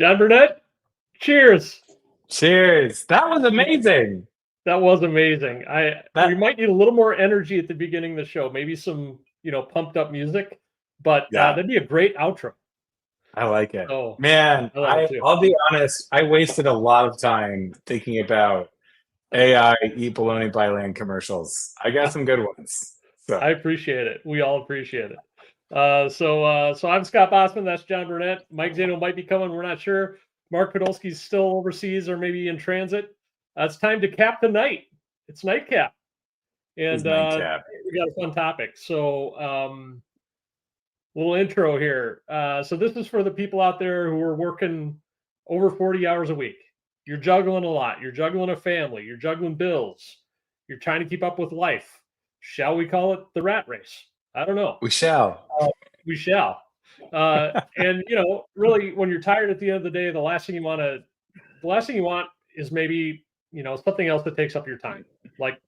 John Burnett, cheers. Cheers. That was amazing. That was amazing. We That might need a little more energy at the beginning of the show, maybe some, pumped up music, but yeah, that'd be a great outro. I like it. So Man, I like it too. I'll be honest, I wasted a lot of time thinking about AI eat bologna by land commercials. I got some good ones. So I appreciate it. We all appreciate it. So I'm Scott Bossman. That's John Burnett. Mike Zano might be coming. We're not sure. Mark Podolsky's still overseas or maybe in transit. It's time to cap the night. It's Nite Cap. And Nite Cap. we got a fun topic. So little intro here. So this is for the people out there who are working over 40 hours a week. You're juggling a lot. You're juggling a family. You're juggling bills. You're trying to keep up with life. Shall we call it the rat race? I don't know. We shall. We shall. And really, when you're tired at the end of the day, the last thing you want is maybe something else that takes up your time. Like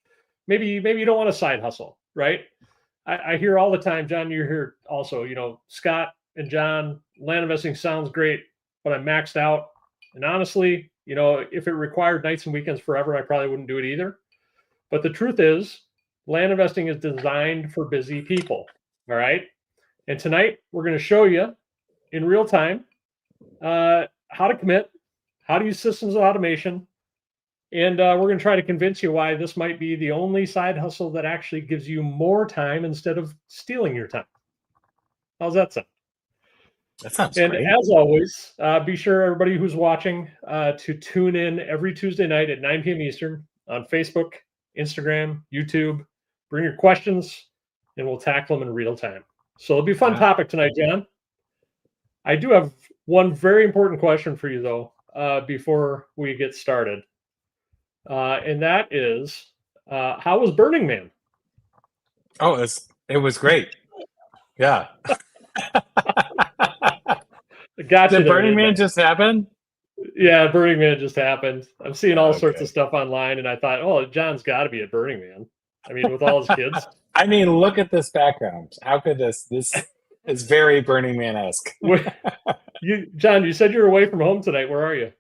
maybe you don't want a side hustle, right? I hear all the time, John. You're here also. Scott and John, land investing sounds great, but I'm maxed out. And honestly, if it required nights and weekends forever, I probably wouldn't do it either. But the truth is, land investing is designed for busy people. All right. And tonight we're going to show you in real time how to commit, how to use systems of automation. And we're going to try to convince you why this might be the only side hustle that actually gives you more time instead of stealing your time. How's that sound? That sounds and great. As always, be sure everybody who's watching to tune in every Tuesday night at 9 p.m. Eastern on Facebook, Instagram, YouTube. Bring your questions, and we'll tackle them in real time. So it'll be a fun topic tonight, John. I do have one very important question for you, though, before we get started. And that is, how was Burning Man? Oh, it was great. Yeah. Gotcha. Did Burning Man just happen? Yeah, Burning Man just happened. I'm seeing all sorts of stuff online, and I thought, oh, John's got to be at Burning Man. I mean, with all his kids. I mean, look at this background. How could this is very Burning Man-esque. John, you said you're away from home tonight. Where are you?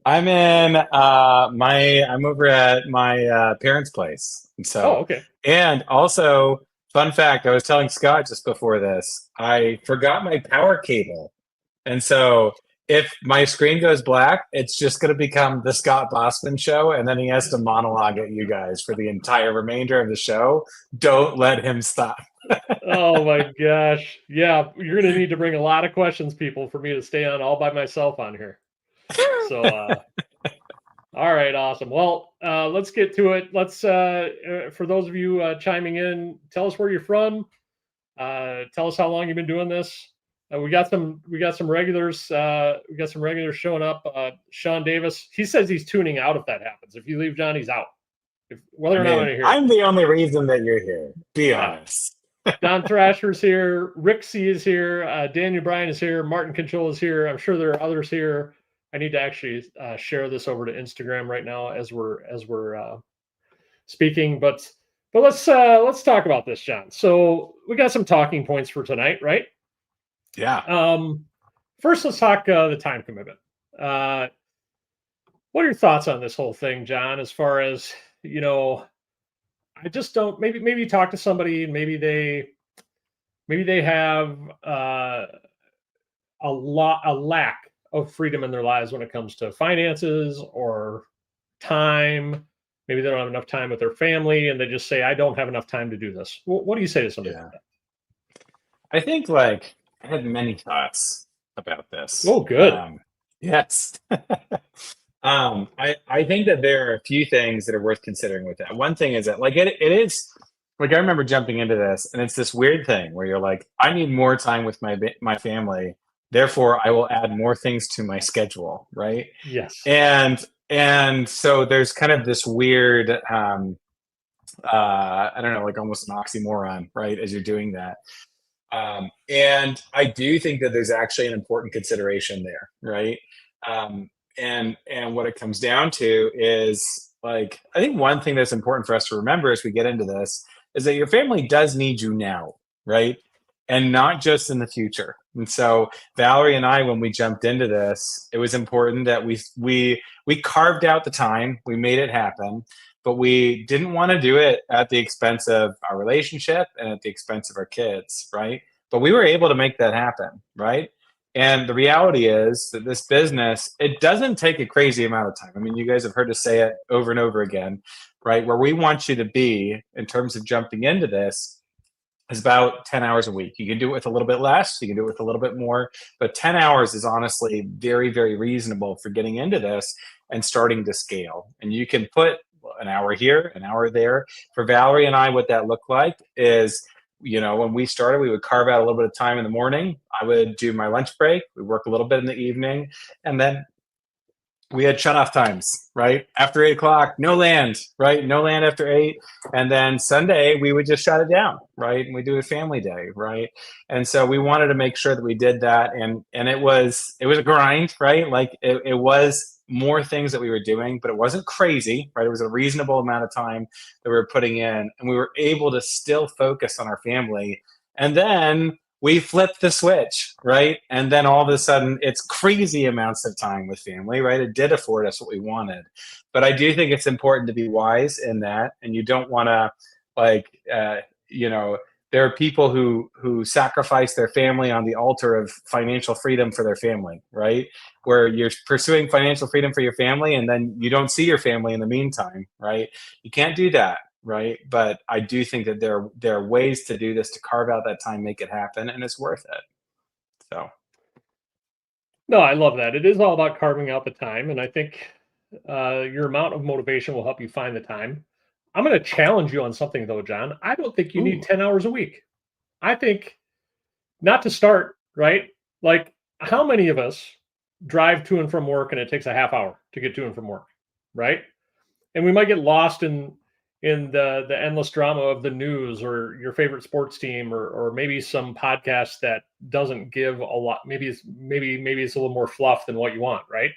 I'm in I'm over at my parents' place. So okay. And also, fun fact, I was telling Scott just before this, I forgot my power cable. And so if my screen goes black, it's just going to become the Scott Bossman show, and then he has to monologue at you guys for the entire remainder of the show. Don't let him stop. Oh my gosh. Yeah, you're going to need to bring a lot of questions, people, for me to stay on all by myself on here. So, all right, awesome. Well, let's get to it. Let's, for those of you chiming in, tell us where you're from. Tell us how long you've been doing this. We got some regulars. We got some regulars showing up. Sean Davis, he says he's tuning out if that happens. If you leave John, he's out. Whether or not I'm here. I'm the only reason that you're here. Be honest. Don Thrasher's here. Rick C is here. Daniel Bryan is here. Martin Control is here. I'm sure there are others here. I need to actually share this over to Instagram right now as we're speaking. But let's talk about this, John. So we got some talking points for tonight, right? Yeah. First, let's talk the time commitment. What are your thoughts on this whole thing, John? As far as I just don't. Maybe talk to somebody, and maybe they have a lack of freedom in their lives when it comes to finances or time. Maybe they don't have enough time with their family, and they just say, "I don't have enough time to do this." What do you say to somebody like that? I think I had many thoughts about this. Oh, good. Yes. I think that there are a few things that are worth considering with that. One thing is that it is I remember jumping into this, and it's this weird thing where you're like, I need more time with my family, therefore I will add more things to my schedule, right? Yes. And so there's kind of this weird I don't know, almost an oxymoron, right, as you're doing that. And I do think that there's actually an important consideration there, right? And what it comes down to is I think one thing that's important for us to remember as we get into this is that your family does need you now, right? And not just in the future. And so Valerie and I, when we jumped into this, it was important that we carved out the time, we made it happen, but we didn't want to do it at the expense of our relationship and at the expense of our kids, right? But we were able to make that happen, right? And the reality is that this business, it doesn't take a crazy amount of time. I mean, you guys have heard us say it over and over again, right? Where we want you to be in terms of jumping into this is about 10 hours a week. You can do it with a little bit less, you can do it with a little bit more, but 10 hours is honestly very, very reasonable for getting into this and starting to scale. And you can put an hour here, an hour there. For Valerie and I, what that looked like is, when we started, we would carve out a little bit of time in the morning. I would do my lunch break. We work a little bit in the evening, and then we had shut off times, right? After 8 o'clock, no land, right? No land after 8. And then Sunday, we would just shut it down, right? And we do a family day, right? And so we wanted to make sure that we did that. And it was a grind, right? Like it was more things that we were doing, but it wasn't crazy, right? It was a reasonable amount of time that we were putting in, and we were able to still focus on our family. And then we flipped the switch, right? And then all of a sudden, it's crazy amounts of time with family, right? It did afford us what we wanted. But I do think it's important to be wise in that, and you don't want to, there are people who sacrifice their family on the altar of financial freedom for their family, right? Where you're pursuing financial freedom for your family, and then you don't see your family in the meantime, right? You can't do that. Right. But I do think that there are ways to do this, to carve out that time, make it happen, and it's worth it. So. No, I love that. It is all about carving out the time. And I think your amount of motivation will help you find the time. I'm going to challenge you on something, though, John. I don't think you need 10 hours a week. I think, not to start, right? Like, how many of us drive to and from work and it takes a half hour to get to and from work, right? And we might get lost in the endless drama of the news or your favorite sports team, or maybe some podcast that doesn't give a lot. Maybe it's a little more fluff than what you want, right?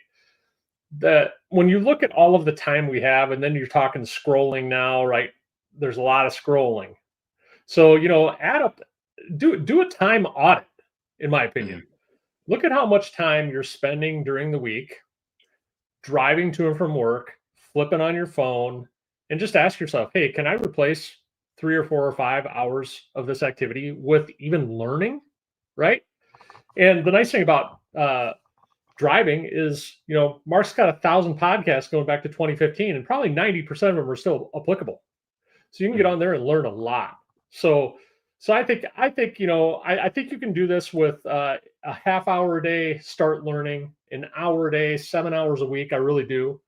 When you look at all of the time we have, and then you're talking scrolling now, right? There's a lot of scrolling. So, add up, do a time audit, in my opinion. Mm-hmm. Look at how much time you're spending during the week driving to and from work, flipping on your phone, and just ask yourself, hey, can I replace 3 or 4 or 5 hours of this activity with even learning, right? And the nice thing about driving is, Mark's got 1,000 podcasts going back to 2015, and probably 90% of them are still applicable. So you can get on there and learn a lot. So I think I think you can do this with a half hour a day, start learning, an hour a day, 7 hours a week. I really do.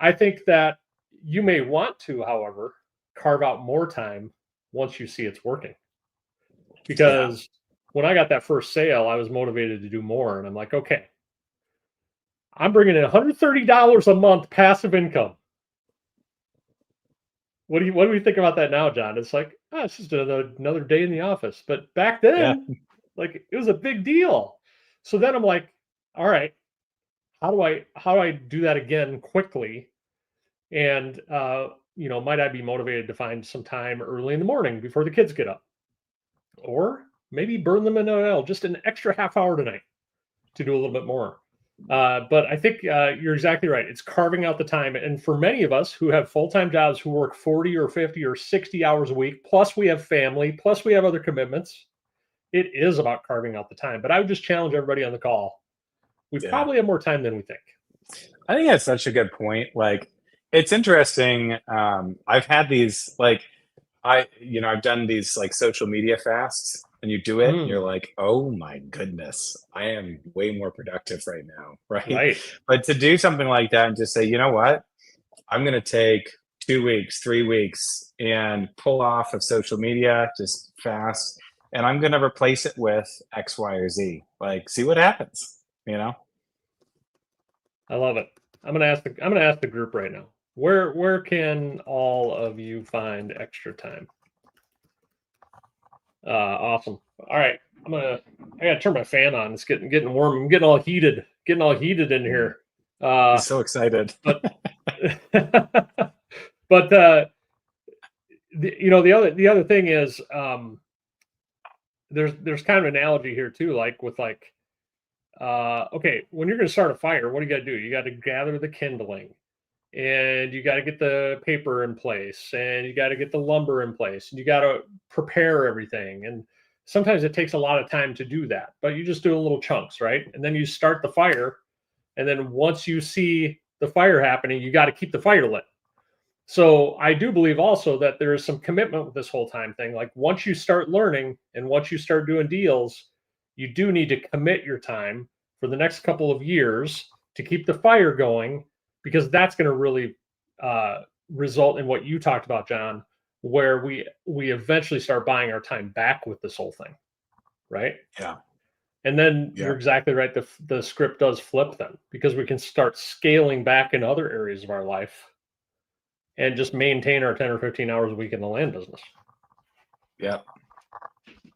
I think that you may want to, however, carve out more time once you see it's working. Because when I got that first sale, I was motivated to do more. And I'm like, okay, I'm bringing in $130 a month passive income. What do we think about that now, John? It's like, it's just another day in the office. But back then, like, it was a big deal. So then I'm like, all right, how do I do that again quickly? And, might I be motivated to find some time early in the morning before the kids get up? Or maybe burn them in oil, just an extra half hour tonight to do a little bit more. But I think you're exactly right. It's carving out the time. And for many of us who have full-time jobs, who work 40 or 50 or 60 hours a week, plus we have family, plus we have other commitments, it is about carving out the time. But I would just challenge everybody on the call. We probably have more time than we think. I think that's such a good point. Like, it's interesting. I've had these, I've done these social media fasts, and you do it and you're like, oh my goodness, I am way more productive right now. Right. But to do something like that and just say, you know what, I'm going to take 2 weeks, 3 weeks and pull off of social media, just fast. And I'm going to replace it with X, Y, or Z. Like, see what happens, I love it. I'm going to ask the group right now. Where can all of you find extra time? Awesome. All right. I gotta turn my fan on. It's getting warm. I'm getting all heated in here. I'm so excited. But the other thing is, there's kind of an analogy here too, like with like, okay, when you're going to start a fire, what do you got to do? You got to gather the kindling, and you got to get the paper in place, and you got to get the lumber in place, and you got to prepare everything. And sometimes it takes a lot of time to do that, but you just do a little chunks, right? And then you start the fire, and then once you see the fire happening, you got to keep the fire lit. So I do believe also that there is some commitment with this whole time thing. Like once you start learning and once you start doing deals, you do need to commit your time for the next couple of years to keep the fire going, because that's going to really result in what you talked about, John, where we eventually start buying our time back with this whole thing, right? Yeah. And then Yeah. you're exactly right. The script does flip then, because we can start scaling back in other areas of our life and just maintain our 10 or 15 hours a week in the land business. Yep.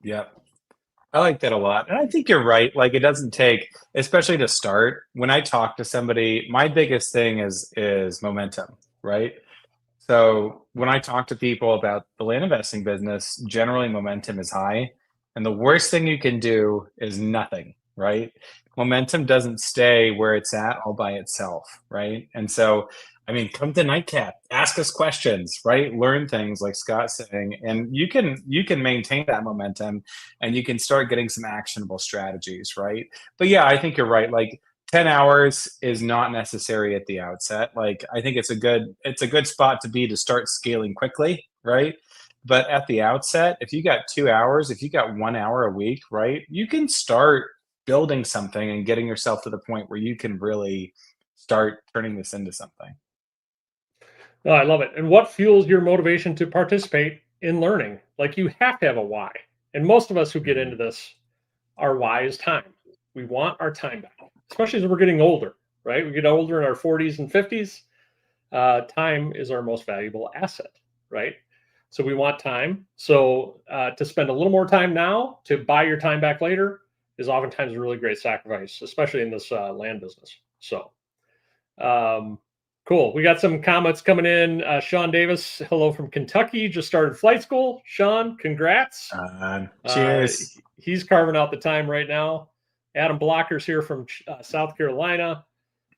Yep. I like that a lot. And I think you're right. Like it doesn't take, especially to start. When I talk to somebody, my biggest thing is momentum, right? So when I talk to people about the land investing business, generally momentum is high. And the worst thing you can do is nothing, right? Momentum doesn't stay where it's at all by itself, right? And so, I mean, come to Nite Cap, ask us questions, right? Learn things like Scott's saying, and you can maintain that momentum, and you can start getting some actionable strategies, right? But yeah, I think you're right. Like 10 hours is not necessary at the outset. Like I think it's a good spot to be to start scaling quickly, right? But at the outset, if you got 2 hours, if you got 1 hour a week, right, you can start building something and getting yourself to the point where you can really start turning this into something. Oh, I love it. And what fuels your motivation to participate in learning? Like you have to have a why. And most of us who get into this, our why is time. We want our time back, especially as we're getting older, right? We get older in our 40s and 50s. Time is our most valuable asset, right? So we want time. So to spend a little more time now to buy your time back later is oftentimes a really great sacrifice, especially in this land business. So cool. We got some comments coming in. Sean Davis, hello from Kentucky, just started flight school. Sean, congrats. Cheers. He's carving out the time right now. Adam Blocker's here from South Carolina.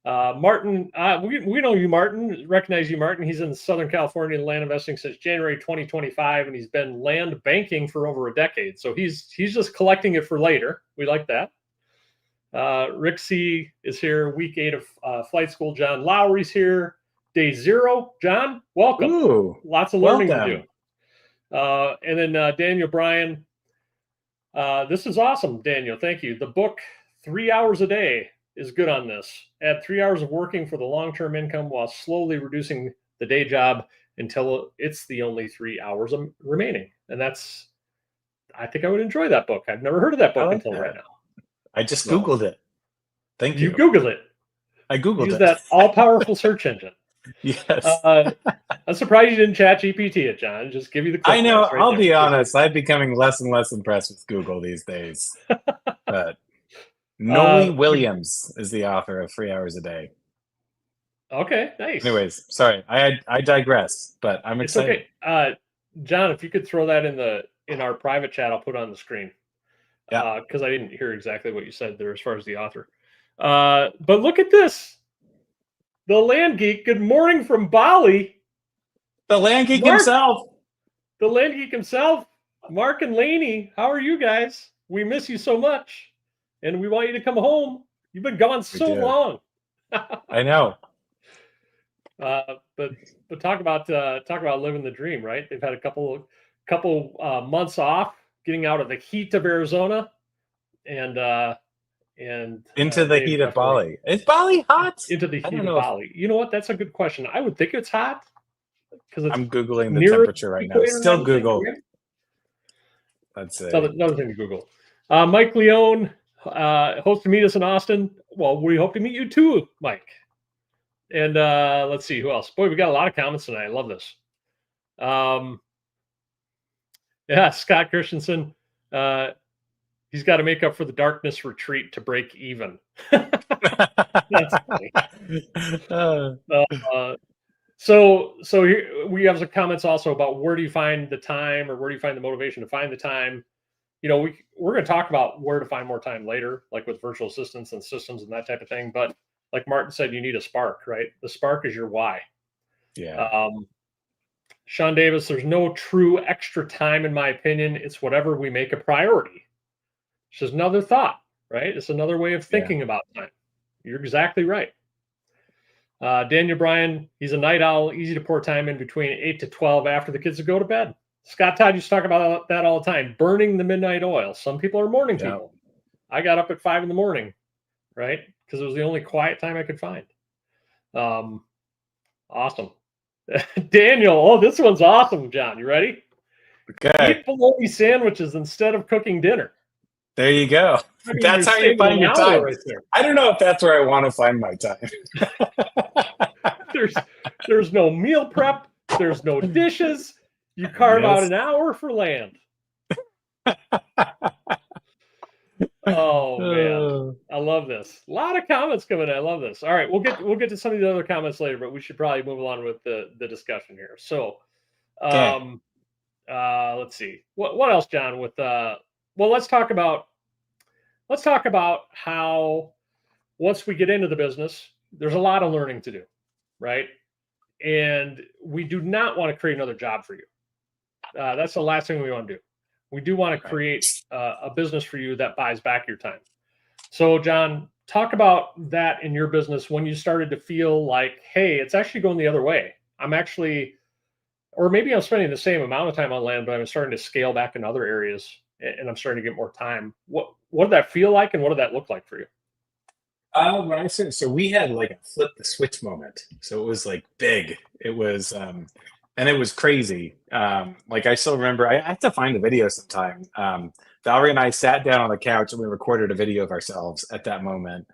Martin, we know you, Martin. Recognize you, Martin. He's in Southern California land investing since January 2025, and he's been land banking for over a decade. So he's just collecting it for later. We like that. Rick C is here, week 8 of flight school. John Lowry's here, day 0. John, welcome. Ooh, lots of learning to do. And then Daniel Bryan. This is awesome, Daniel. Thank you. The book 3 hours a day is good on this. Add 3 hours of working for the long-term income while slowly reducing the day job until it's the only 3 hours remaining. And I think I would enjoy that book. I've never heard of that book until right now. I just Googled it. Thank you. You Googled it. I Googled Use it. that all-powerful search engine. Yes. I'm surprised you didn't chat GPT it, John. Just give you the I know. Right, I'll be honest. I'm becoming less and less impressed with Google these days. But Noe Williams is the author of 3 hours a day. Okay, nice. Anyways, sorry. I digress, but I'm excited. It's okay. John, if you could throw that in our private chat, I'll put it on the screen. Yeah. Because I didn't hear exactly what you said there as far as the author. But look at this. The Land Geek, good morning from Bali. The Land Geek himself. The Land Geek himself. Mark and Lainey, how are you guys? We miss you so much. And we want you to come home. You've been gone so long. I know. But talk about living the dream, right? They've had a couple months off, getting out of the heat of Arizona, and into the heat of Bali. Is Bali hot? Into the heat of Bali. You know what? That's a good question. I would think it's hot because I'm googling the temperature right now. Still Google. Let's see. Another thing to Google. Mike Leone hopes to meet us in Austin. Well, we hope to meet you too, Mike. And let's see who else. Boy, we got a lot of comments tonight. I love this. Yeah, Scott Christensen. He's got to make up for the darkness retreat to break even. That's funny. So here we have some comments also about where do you find the time, or where do you find the motivation to find the time? we're going to talk about where to find more time later, like with virtual assistants and systems and that type of thing. But like Martin said, you need a spark, right? The spark is your why. Yeah. Sean Davis, there's no true extra time, in my opinion. It's whatever we make a priority. It's just another thought, right? It's another way of thinking about time. You're exactly right. Daniel Bryan, he's a night owl, easy to pour time in between 8 to 12 after the kids go to bed. Scott Todd used to talk about that all the time, burning the midnight oil. Some people are morning people. I got up at 5 in the morning, right? Because it was the only quiet time I could find. Awesome. Daniel, this one's awesome, John. You ready? Okay. Eat bologna sandwiches instead of cooking dinner. There you go. I mean, that's how you find your time. Right there. I don't know if that's where I want to find my time. There's no meal prep. There's no dishes. You carve out an hour for land. Oh man, I love this. A lot of comments coming in. I love this. All right, we'll get to some of the other comments later, but we should probably move on with the discussion here. So, let's see. What else, John? With well, let's talk about how once we get into the business, there's a lot of learning to do, right? And we do not want to create another job for you. That's the last thing we want to do. We do want to create a business for you that buys back your time. So, John, talk about that in your business when you started to feel like, hey, it's actually going the other way. Or maybe I'm spending the same amount of time on land, but I'm starting to scale back in other areas and I'm starting to get more time. What did that feel like and what did that look like for you? So we had like a flip the switch moment. So it was like big. It was and it was crazy. Like I still remember, I have to find the video sometime. Valerie and I sat down on the couch and we recorded a video of ourselves at that moment,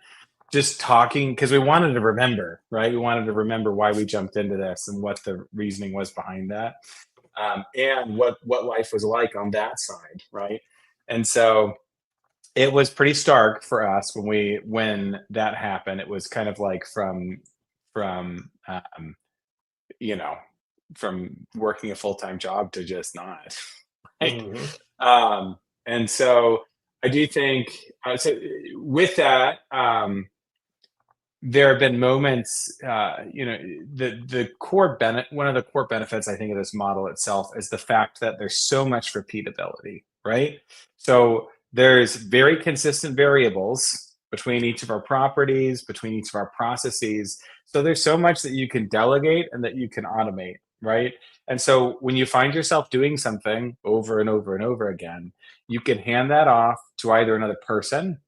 just talking because we wanted to remember, right? We wanted to remember why we jumped into this and what the reasoning was behind that, and what life was like on that side, right? And so it was pretty stark for us when that happened. It was kind of like from working a full-time job to just not. Right? Mm-hmm. And so I do think so with that, there have been moments, the core one of the core benefits I think of this model itself is the fact that there's so much repeatability, right? So there's very consistent variables between each of our properties, between each of our processes. So there's so much that you can delegate and that you can automate, right? And so when you find yourself doing something over and over and over again, you can hand that off to either another person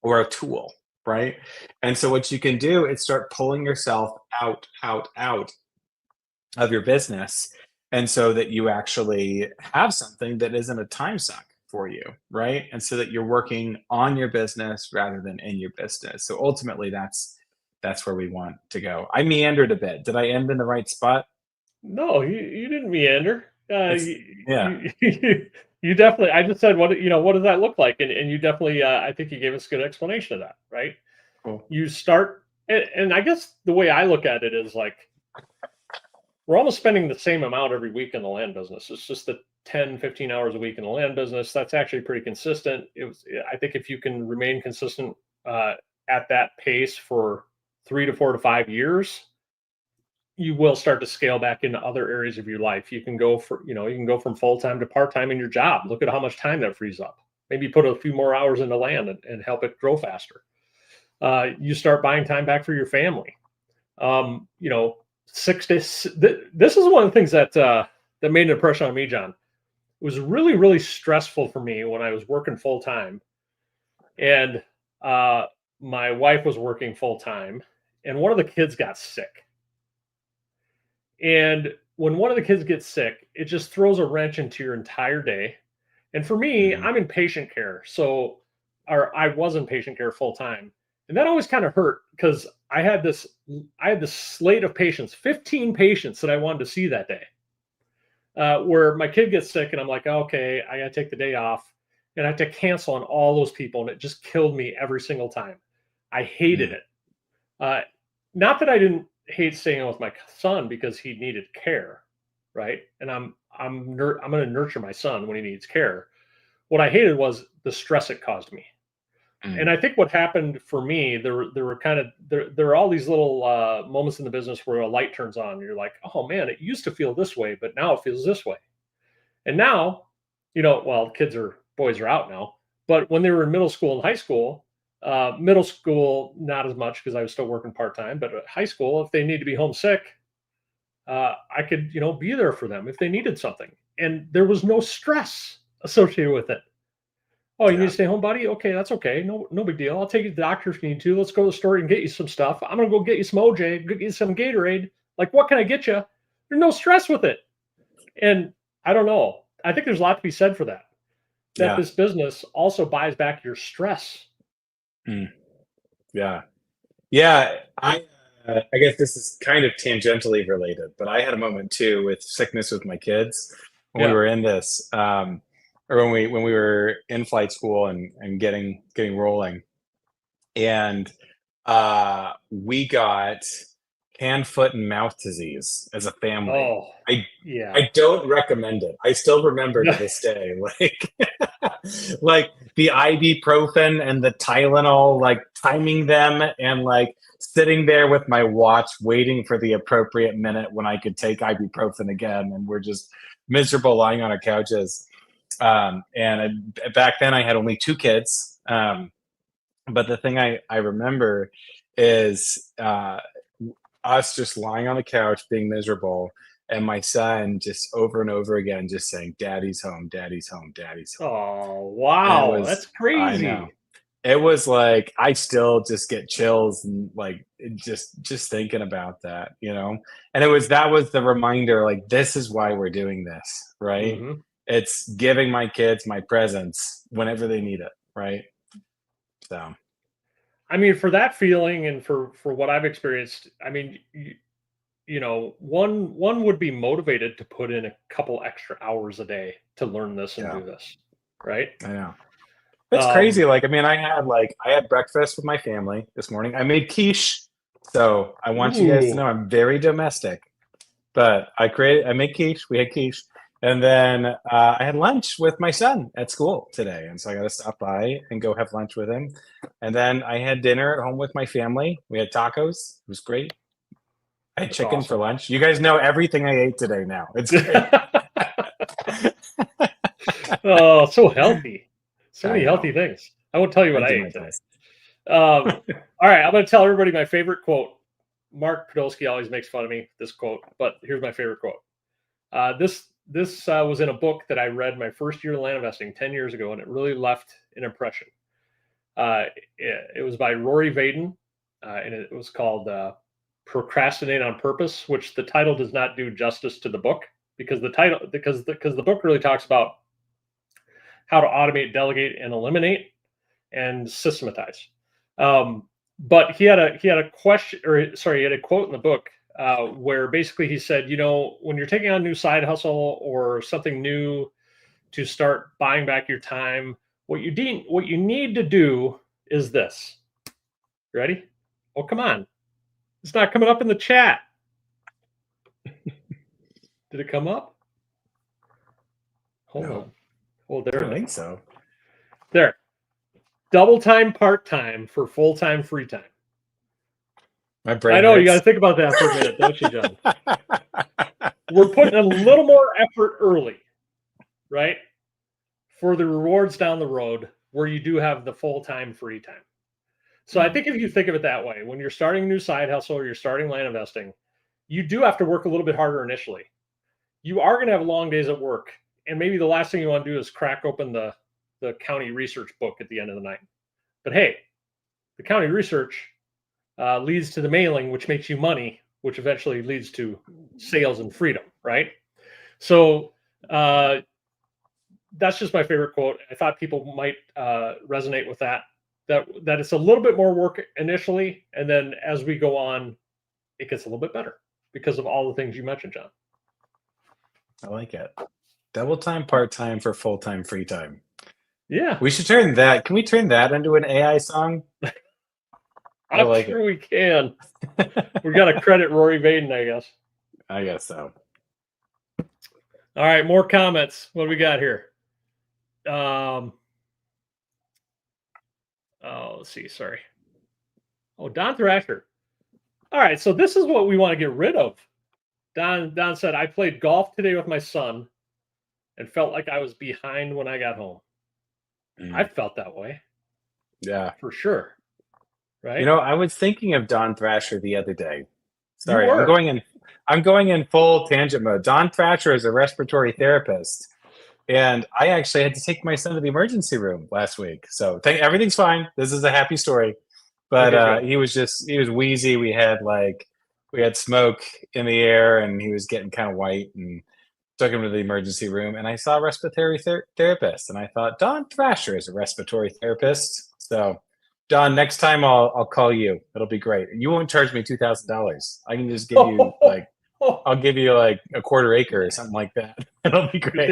or a tool, right? And so what you can do is start pulling yourself out of your business. And so that you actually have something that isn't a time suck for you, right? And so that you're working on your business rather than in your business. So ultimately that's where we want to go. I meandered a bit. Did I end in the right spot? No, you didn't meander. You definitely, I just said, what does that look like? And you definitely, I think you gave us a good explanation of that, right? Cool. You start, and I guess the way I look at it is like, we're almost spending the same amount every week in the land business. It's just the 10, 15 hours a week in the land business. That's actually pretty consistent. I think if you can remain consistent at that pace for 3 to 4 to 5 years, you will start to scale back into other areas of your life. You can go from full-time to part-time in your job. Look at how much time that frees up. Maybe put a few more hours into land and help it grow faster. You start buying time back for your family. 6 days. This is one of the things that made an impression on me, John. It was really, really stressful for me when I was working full-time and my wife was working full-time and one of the kids got sick. And when one of the kids gets sick, it just throws a wrench into your entire day. And for me, I'm in patient care. I was in patient care full time. And that always kind of hurt because I had this slate of patients, 15 patients that I wanted to see that day. Where my kid gets sick and I'm like, okay, I got to take the day off and I have to cancel on all those people. And it just killed me every single time. I hated it. Not that I didn't hate staying with my son because he needed care, right? And I'm going to nurture my son when he needs care. What I hated was the stress it caused me. Mm. And I think what happened for me, there were kind of there are all these little moments in the business where a light turns on. And you're like, oh man, it used to feel this way, but now it feels this way. And now, well, boys are out now, but when they were in middle school and high school, middle school not as much because I was still working part time, but at high school, if they need to be homesick, I could be there for them if they needed something, and there was no stress associated with it. Oh, you need to stay home, buddy? Okay, that's okay. No big deal. I'll take you to the doctor if you need to. Let's go to the store and get you some stuff. I'm gonna go get you some OJ, get you some Gatorade. Like, what can I get you? There's no stress with it. And I don't know. I think there's a lot to be said for that. That this business also buys back your stress. Yeah. I guess this is kind of tangentially related, but I had a moment too with sickness with my kids when we were in this. Or when we were in flight school and getting rolling, and we got hand, foot, and mouth disease as a family. Oh, I don't recommend it. I still remember to this day, like the ibuprofen and the Tylenol, like timing them and like sitting there with my watch, waiting for the appropriate minute when I could take ibuprofen again, and we're just miserable lying on our couches. Back then I had only 2 kids. But the thing I remember is us just lying on the couch being miserable, and my son just over and over again just saying, "Daddy's home, Daddy's home, Daddy's home." Oh, wow. That's crazy. I know. It was like, I still just get chills and like just thinking about that, and that was the reminder, like, this is why we're doing this, right? Mm-hmm. It's giving my kids my presence whenever they need it, right? So, I mean, for that feeling and for what I've experienced, I mean, one would be motivated to put in a couple extra hours a day to learn this and do this, right? I know. It's crazy. Like, I mean, I had breakfast with my family this morning. I made quiche. So I want you guys to know I'm very domestic. But I made quiche. We had quiche. And then I had lunch with my son at school today. And so I got to stop by and go have lunch with him. And then I had dinner at home with my family. We had tacos. It was great. I had chicken for lunch. You guys know everything I ate today now. It's great. Oh, so healthy. So many healthy things. I won't tell you what I ate today. All right, I'm going to tell everybody my favorite quote. Mark Podolsky always makes fun of me, this quote, but here's my favorite quote. This was in a book that I read my first year in land investing 10 years ago, and it really left an impression. It was by Rory Vaden, and it was called Procrastinate on Purpose, which the title does not do justice to the book, because the book really talks about how to automate, delegate, and eliminate, and systematize. But he had a question, or sorry, he had a quote in the book where basically he said, when you're taking on a new side hustle or something new to start buying back your time, what you need to do is this. Ready? Oh, come on. It's not coming up in the chat. Did it come up? Hold on. Well, there. I don't think so. There. Double time, part time for full time, free time. My brain. I know you got to think about that for a minute, don't you, John? We're putting a little more effort early, right? For the rewards down the road, where you do have the full time, free time. So I think if you think of it that way, when you're starting a new side hustle or you're starting land investing, you do have to work a little bit harder initially. You are going to have long days at work, and maybe the last thing you want to do is crack open the county research book at the end of the night. But hey, the county research leads to the mailing, which makes you money, which eventually leads to sales and freedom, right? So that's just my favorite quote. I thought people might resonate with that it's a little bit more work initially, and then as we go on, it gets a little bit better because of all the things you mentioned, John. I like it. Double time, part time for full time, free time. Yeah. We should turn that. Can we turn that into an AI song? I'm sure we can. We got to credit Rory Vaden, I guess. I guess so. All right, more comments. What do we got here? Let's see. Sorry. Oh, Don Thrasher. All right. So this is what we want to get rid of. Don said, I played golf today with my son and felt like I was behind when I got home. I felt that way. Yeah. For sure. Right. You know, I was thinking of Don Thrasher the other day. Sorry, You were. I'm going in full tangent mode. Don Thrasher is a respiratory therapist, and I actually had to take my son to the emergency room last week. So everything's fine. This is a happy story. But Okay, he was wheezy. We had smoke in the air, and he was getting kind of white, and took him to the emergency room. And I saw a respiratory therapist, and I thought Don Thrasher is a respiratory therapist. So Don, next time I'll call you. It'll be great. You won't charge me $2,000. I can just give you I'll give you like a quarter acre or something like that. It'll be great.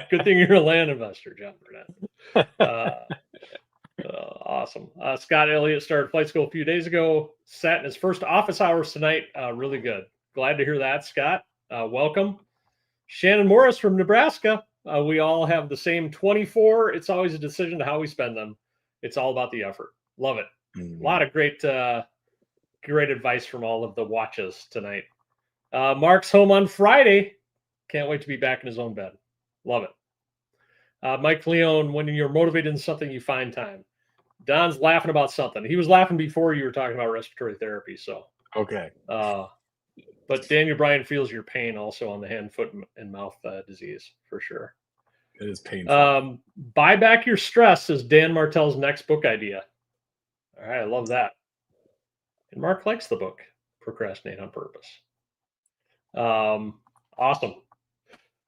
Good thing you're a land investor, John Burnett. Awesome. Scott Elliott started flight school a few days ago. Sat in his first office hours tonight. Really good. Glad to hear that, Scott. Welcome. Shannon Morris from Nebraska. We all have the same 24. It's always a decision to how we spend them. It's all about the effort. Love it. A lot of great advice from all of the watches tonight. Mark's home on Friday. Can't wait to be back in his own bed. Love it. Mike Leone, when you're motivated in something, you find time. Don's laughing about something. He was laughing before you were talking about respiratory therapy. So okay. But Daniel Bryan feels your pain also on the hand, foot, and mouth disease for sure. It is painful. Buy back your stress is Dan Martell's next book idea. All right, I love that. And Mark likes the book, Procrastinate on Purpose. Awesome.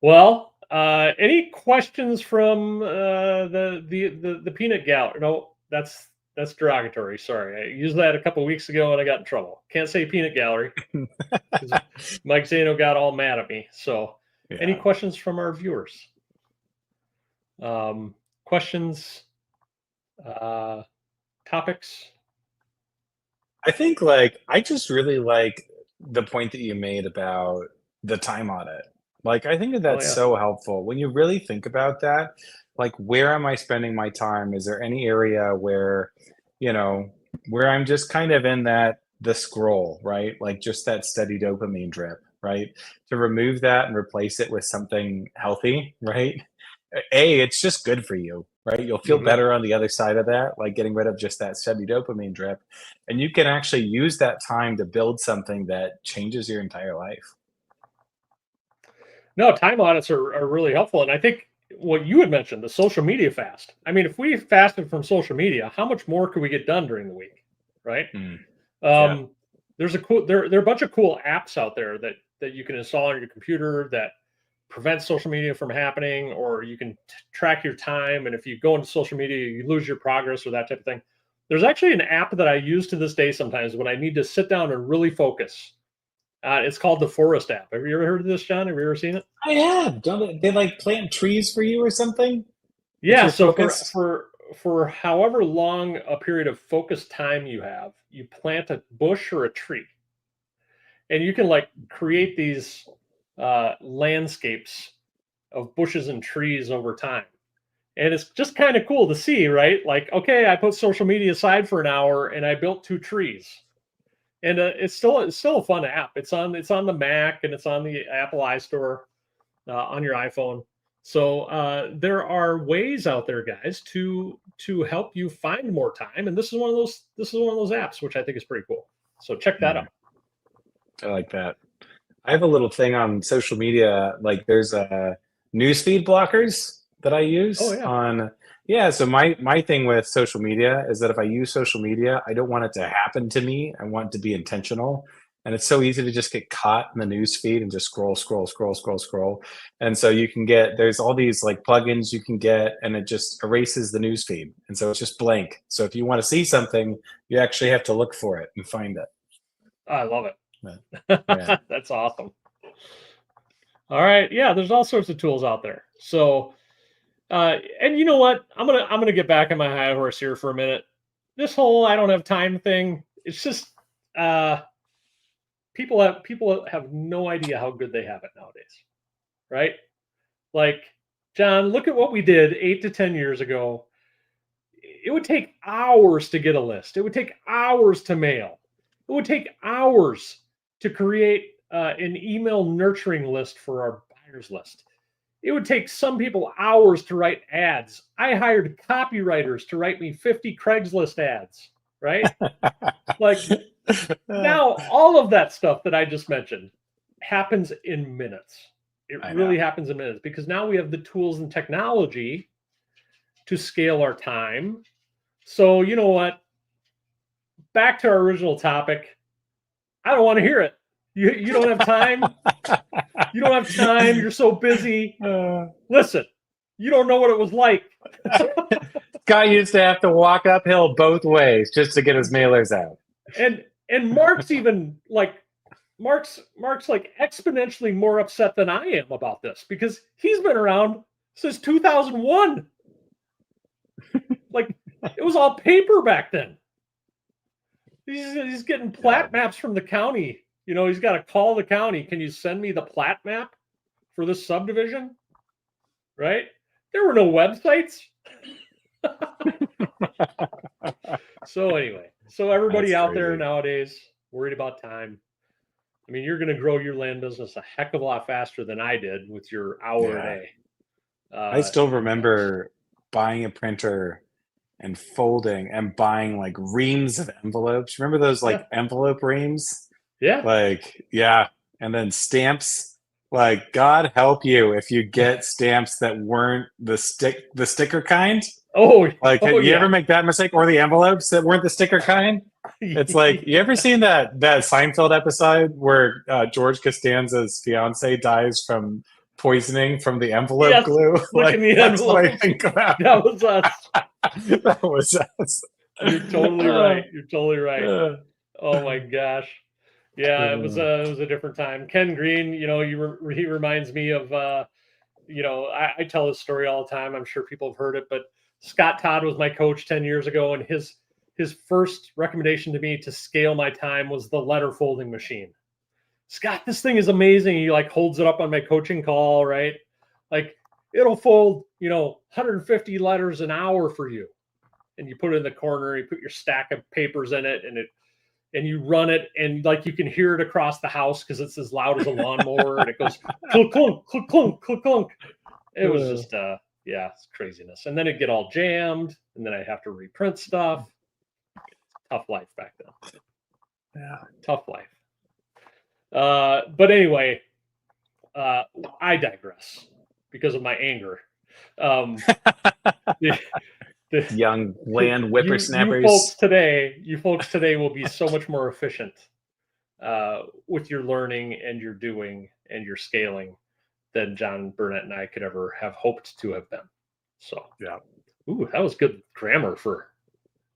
Well, any questions from the peanut gal? No, that's derogatory. Sorry, I used that a couple of weeks ago and I got in trouble. Can't say peanut gallery. Mike Zano got all mad at me. So, Any questions from our viewers? Questions, topics? I think I just really like the point that you made about the time audit. I think that's so helpful when you really think about that. Where am I spending my time? Is there any area where, where I'm just kind of in the scroll, right? Just that steady dopamine drip, right? To remove that and replace it with something healthy, right? It's just good for you, right? You'll feel better on the other side of that, getting rid of just that steady dopamine drip. And you can actually use that time to build something that changes your entire life. No, time audits are really helpful. And I think what you had mentioned, the social media fast. I mean, if we fasted from social media, how much more could we get done during the week? Right? There's there are a bunch of cool apps out there that you can install on your computer that prevent social media from happening, or you can track your time. And if you go into social media, you lose your progress or that type of thing. There's actually an app that I use to this day sometimes when I need to sit down and really focus. It's called the Forest app. Have you ever heard of this, John? Have you ever seen it? I have. Don't they plant trees for you or something? Yeah. So for however long a period of focused time you have, you plant a bush or a tree, and you can create these landscapes of bushes and trees over time. And it's just kind of cool to see, right? Okay, I put social media aside for an hour and I built 2 trees. And it's still a fun app. It's on the Mac and it's on the Apple iStore on your iPhone. So there are ways out there, guys, to help you find more time. And this is one of those apps, which I think is pretty cool. So check that out. I like that. I have a little thing on social media. There's newsfeed blockers that I use on. Yeah. So my thing with social media is that if I use social media, I don't want it to happen to me. I want it to be intentional. And it's so easy to just get caught in the news feed and just scroll. And so there's all these plugins you can get, and it just erases the news feed. And so it's just blank. So if you want to see something, you actually have to look for it and find it. I love it. Yeah. That's awesome. All right. Yeah, there's all sorts of tools out there. So, and you know what? I'm gonna get back on my high horse here for a minute. This whole I don't have time thing, it's just people have no idea how good they have it nowadays. Right? John, look at what we did 8 to 10 years ago. It would take hours to get a list. It would take hours to mail. It would take hours to create an email nurturing list for our buyers list. It would take some people hours to write ads. I hired copywriters to write me 50 Craigslist ads, right? Like, now all of that stuff that I just mentioned happens in minutes. It really happens in minutes because now we have the tools and technology to scale our time. So you know what? Back to our original topic. I don't want to hear it. You don't have time. You don't have time. You're so busy. Listen, you don't know what it was like. Scott used to have to walk uphill both ways just to get his mailers out. And Mark's even like Mark's like exponentially more upset than I am about this because he's been around since 2001. Like, it was all paper back then. He's getting plat maps from the county. You know, he's got to call the county. Can you send me the plat map for this subdivision? Right? There were no websites. So anyway, so everybody out there nowadays worried about time. I mean, you're going to grow your land business a heck of a lot faster than I did with your hour a day. I still remember buying a printer and folding and buying like reams of envelopes. Remember those like envelope reams? Yeah. Like, yeah. And then stamps. Like, God help you if you get stamps that weren't the sticker kind. Oh, like, you ever make that mistake? Or the envelopes that weren't the sticker kind? It's like, you ever seen that Seinfeld episode where George Costanza's fiance dies from poisoning from the envelope glue? Like, that's what I think about. That was us. That was us. You're totally right. You're totally right. Oh my gosh. Yeah, it was a different time. Ken Green, you know, he reminds me of you know, I tell this story all the time. I'm sure people have heard it, but Scott Todd was my coach 10 years ago, and his first recommendation to me to scale my time was the letter folding machine. Scott, this thing is amazing. He like holds it up on my coaching call, right? Like, it'll fold, you know, 150 letters an hour for you. And you put it in the corner, you put your stack of papers in it, and you run it, and like you can hear it across the house because it's as loud as a lawnmower, and it goes clunk, clunk, clunk, clunk, clunk, clunk. It was just it's craziness. And then it'd get all jammed, and then I'd have to reprint stuff. Tough life back then. Yeah. Tough life. But anyway, I digress because of my anger. The young land whippersnappers. You folks today will be so much more efficient with your learning and your doing and your scaling than John Burnett and I could ever have hoped to have been. So yeah. Ooh, that was good grammar for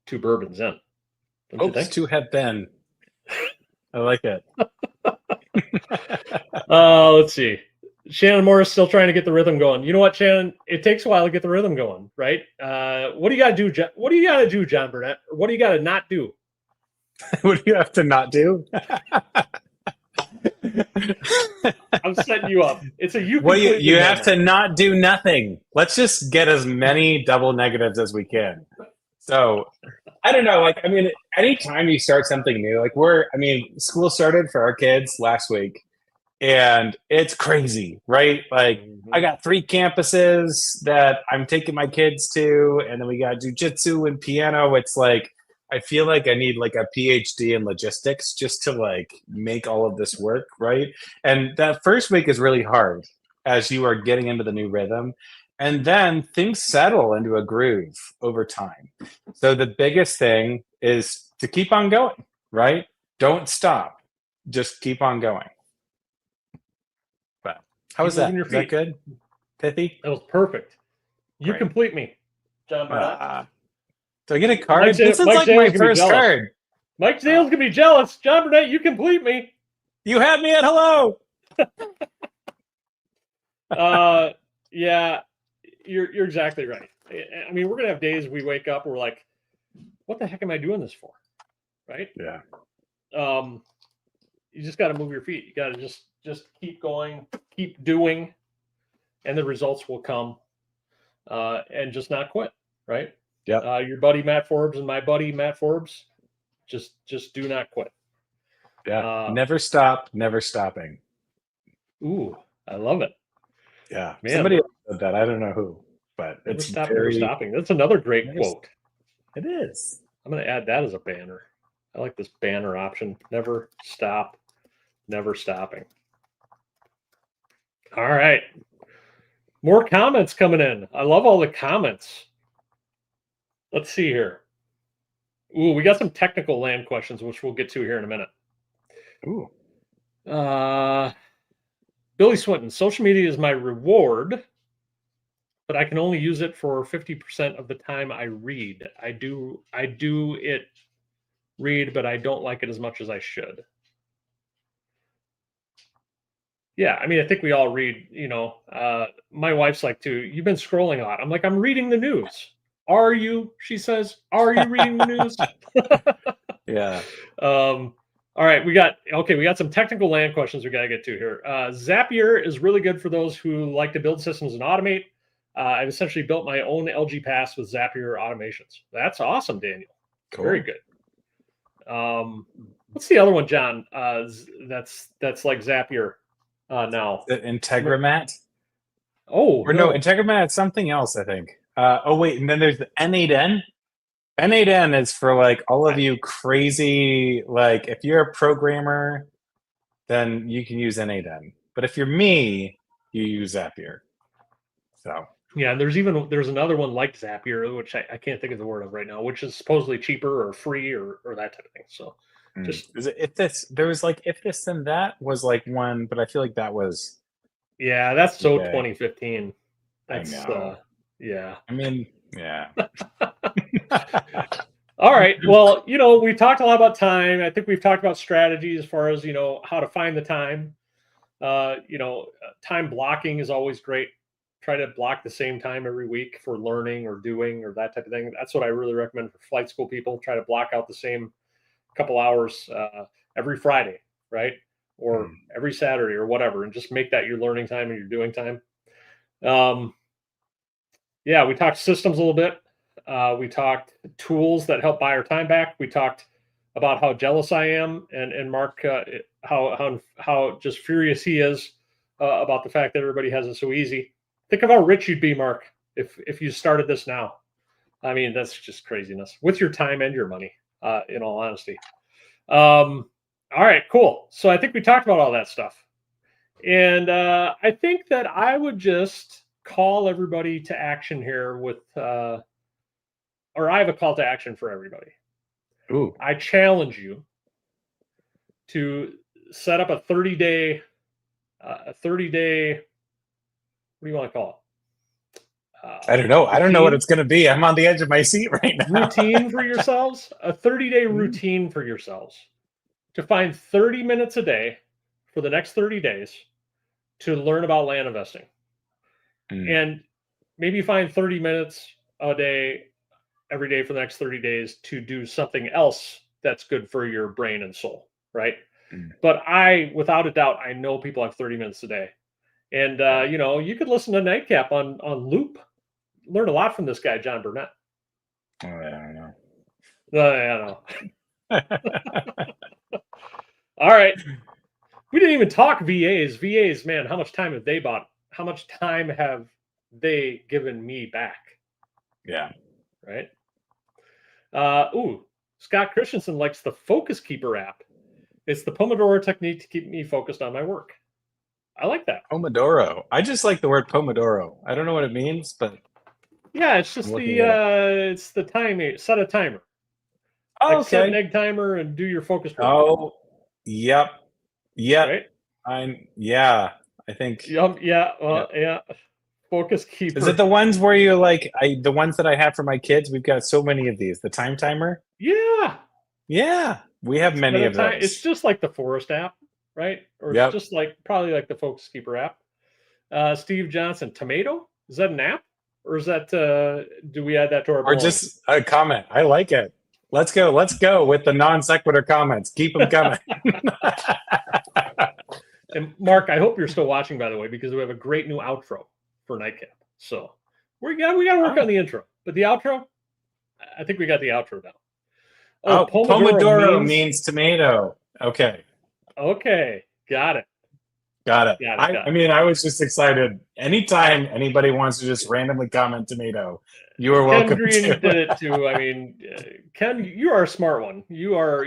two bourbons in. Hopes to have been. I like it. Let's see. Shannon Morris still trying to get the rhythm going. You know what, Shannon? It takes a while to get the rhythm going, right? What do you got to do? What do you got to do, John Burnett? What do you got to not do? What do you have to not do? I'm setting you up. It's a you have to not do nothing. Let's just get as many double negatives as we can. So I don't know. Like, I mean, anytime you start something new, like school started for our kids last week. And it's crazy, right? Like, I got 3 campuses that I'm taking my kids to, and then we got jujitsu and piano. It's like, I feel like I need like a PhD in logistics just to like make all of this work, right? And that first week is really hard as you are getting into the new rhythm. And then things settle into a groove over time. So the biggest thing is to keep on going, right? Don't stop. Just keep on going. How was that? Is that good? Pithy? That was perfect. You complete me, John Burnett. Do I get a card? This is like my first card. Mike Zale's gonna be jealous. John Burnett, you complete me. You had me at hello. Yeah, you're exactly right. I mean, we're gonna have days we wake up, we're like, what the heck am I doing this for? Right? Yeah. You just got to move your feet. You got to just keep going, keep doing, and the results will come. and just not quit, right? Yep. Your buddy Matt Forbes and my buddy Matt Forbes, just do not quit. Yeah. Never stop, never stopping. Ooh, I love it. Yeah. Man, Somebody else said that. I don't know who, but never it's stop, never very. stopping. That's another great Never quote. It is. I'm going to add that as a banner. I like this banner option. Never stop, never stopping. All right. More comments coming in. I love all the comments. Let's see here. Ooh, we got some technical land questions, which we'll get to here in a minute. Ooh. Billy Swinton, social media is my reward, but I can only use it for 50% of the time I read. I do it read, but I don't like it as much as I should. Yeah, I mean, I think we all read, my wife's like, too, you've been scrolling a lot. I'm like, I'm reading the news. Are you? She says, are you reading the news? Yeah. All right, we got some technical land questions we got to get to here. Zapier is really good for those who like to build systems and automate. I've essentially built my own LG Pass with Zapier automations. That's awesome, Daniel. Cool. Very good. What's the other one, John? That's like Zapier now. The Integramat? Oh, or no, Integramat, something else, I think. Oh, wait, and then there's the N8N. N8N is for like all of you crazy, like if you're a programmer, then you can use N8N. But if you're me, you use Zapier. So yeah, there's another one like Zapier, which I can't think of the word of right now, which is supposedly cheaper or free or that type of thing. So just if this then that was like one, but I feel like that was that's so 2015. That's I know. Yeah. I mean, yeah. All right. Well, we talked a lot about time. I think we've talked about strategy as far as, how to find the time. Time blocking is always great. Try to block the same time every week for learning or doing or that type of thing. That's what I really recommend for flight school people. Try to block out the same couple hours every Friday, right? Or every Saturday or whatever, and just make that your learning time and your doing time. Yeah, we talked systems a little bit. We talked tools that help buy our time back. We talked about how jealous I am, and Mark, how just furious he is about the fact that everybody has it so easy. Think of how rich you'd be, Mark, if you started this now. I mean, that's just craziness with your time and your money. In all honesty. All right, cool. So I think we talked about all that stuff, and I think that I would just call everybody to action here with, or I have a call to action for everybody. Ooh. I challenge you to set up a 30-day, what do you want to call it? I don't know. I don't know what it's going to be. I'm on the edge of my seat right now. Routine for yourselves, a 30-day routine for yourselves to find 30 minutes a day for the next 30 days to learn about land investing. And maybe find 30 minutes a day, every day for the next 30 days to do something else that's good for your brain and soul, right? But without a doubt, I know people have 30 minutes a day. And, you could listen to Nite Cap on loop. Learn a lot from this guy, John Burnett. Oh, yeah, I know. I know. All right. We didn't even talk VAs. VAs, man, how much time have they bought? How much time have they given me back? Yeah. Right? Scott Christensen likes the Focus Keeper app. It's the Pomodoro technique to keep me focused on my work. I like that. Pomodoro. I just like the word Pomodoro. I don't know what it means, but yeah, it's just it's the timer. Set a timer. Oh, like set an egg timer and do your focus work. Oh, yep. Right? I think. Yeah. Focus Keeper. Is it the ones where you the ones that I have for my kids? We've got so many of these. The time timer. Yeah. Yeah, we have many of those. It's just like the Forest app, right? Or it's just probably like the Focus Keeper app. Steve Johnson, tomato? Is that an app? Or is that, do we add that to our Or just a comment? I like it. Let's go with the non sequitur comments. Keep them coming. And Mark, I hope you're still watching, by the way, because we have a great new outro for Nite Cap. So We got to work on the intro, but the outro, I think we got the outro down. Oh, Pomodoro means tomato. Okay. Okay. Got it. I mean, I was just excited. Anytime anybody wants to just randomly comment tomato, you are welcome. Ken Green did it too. I mean, Ken, you are a smart one. You are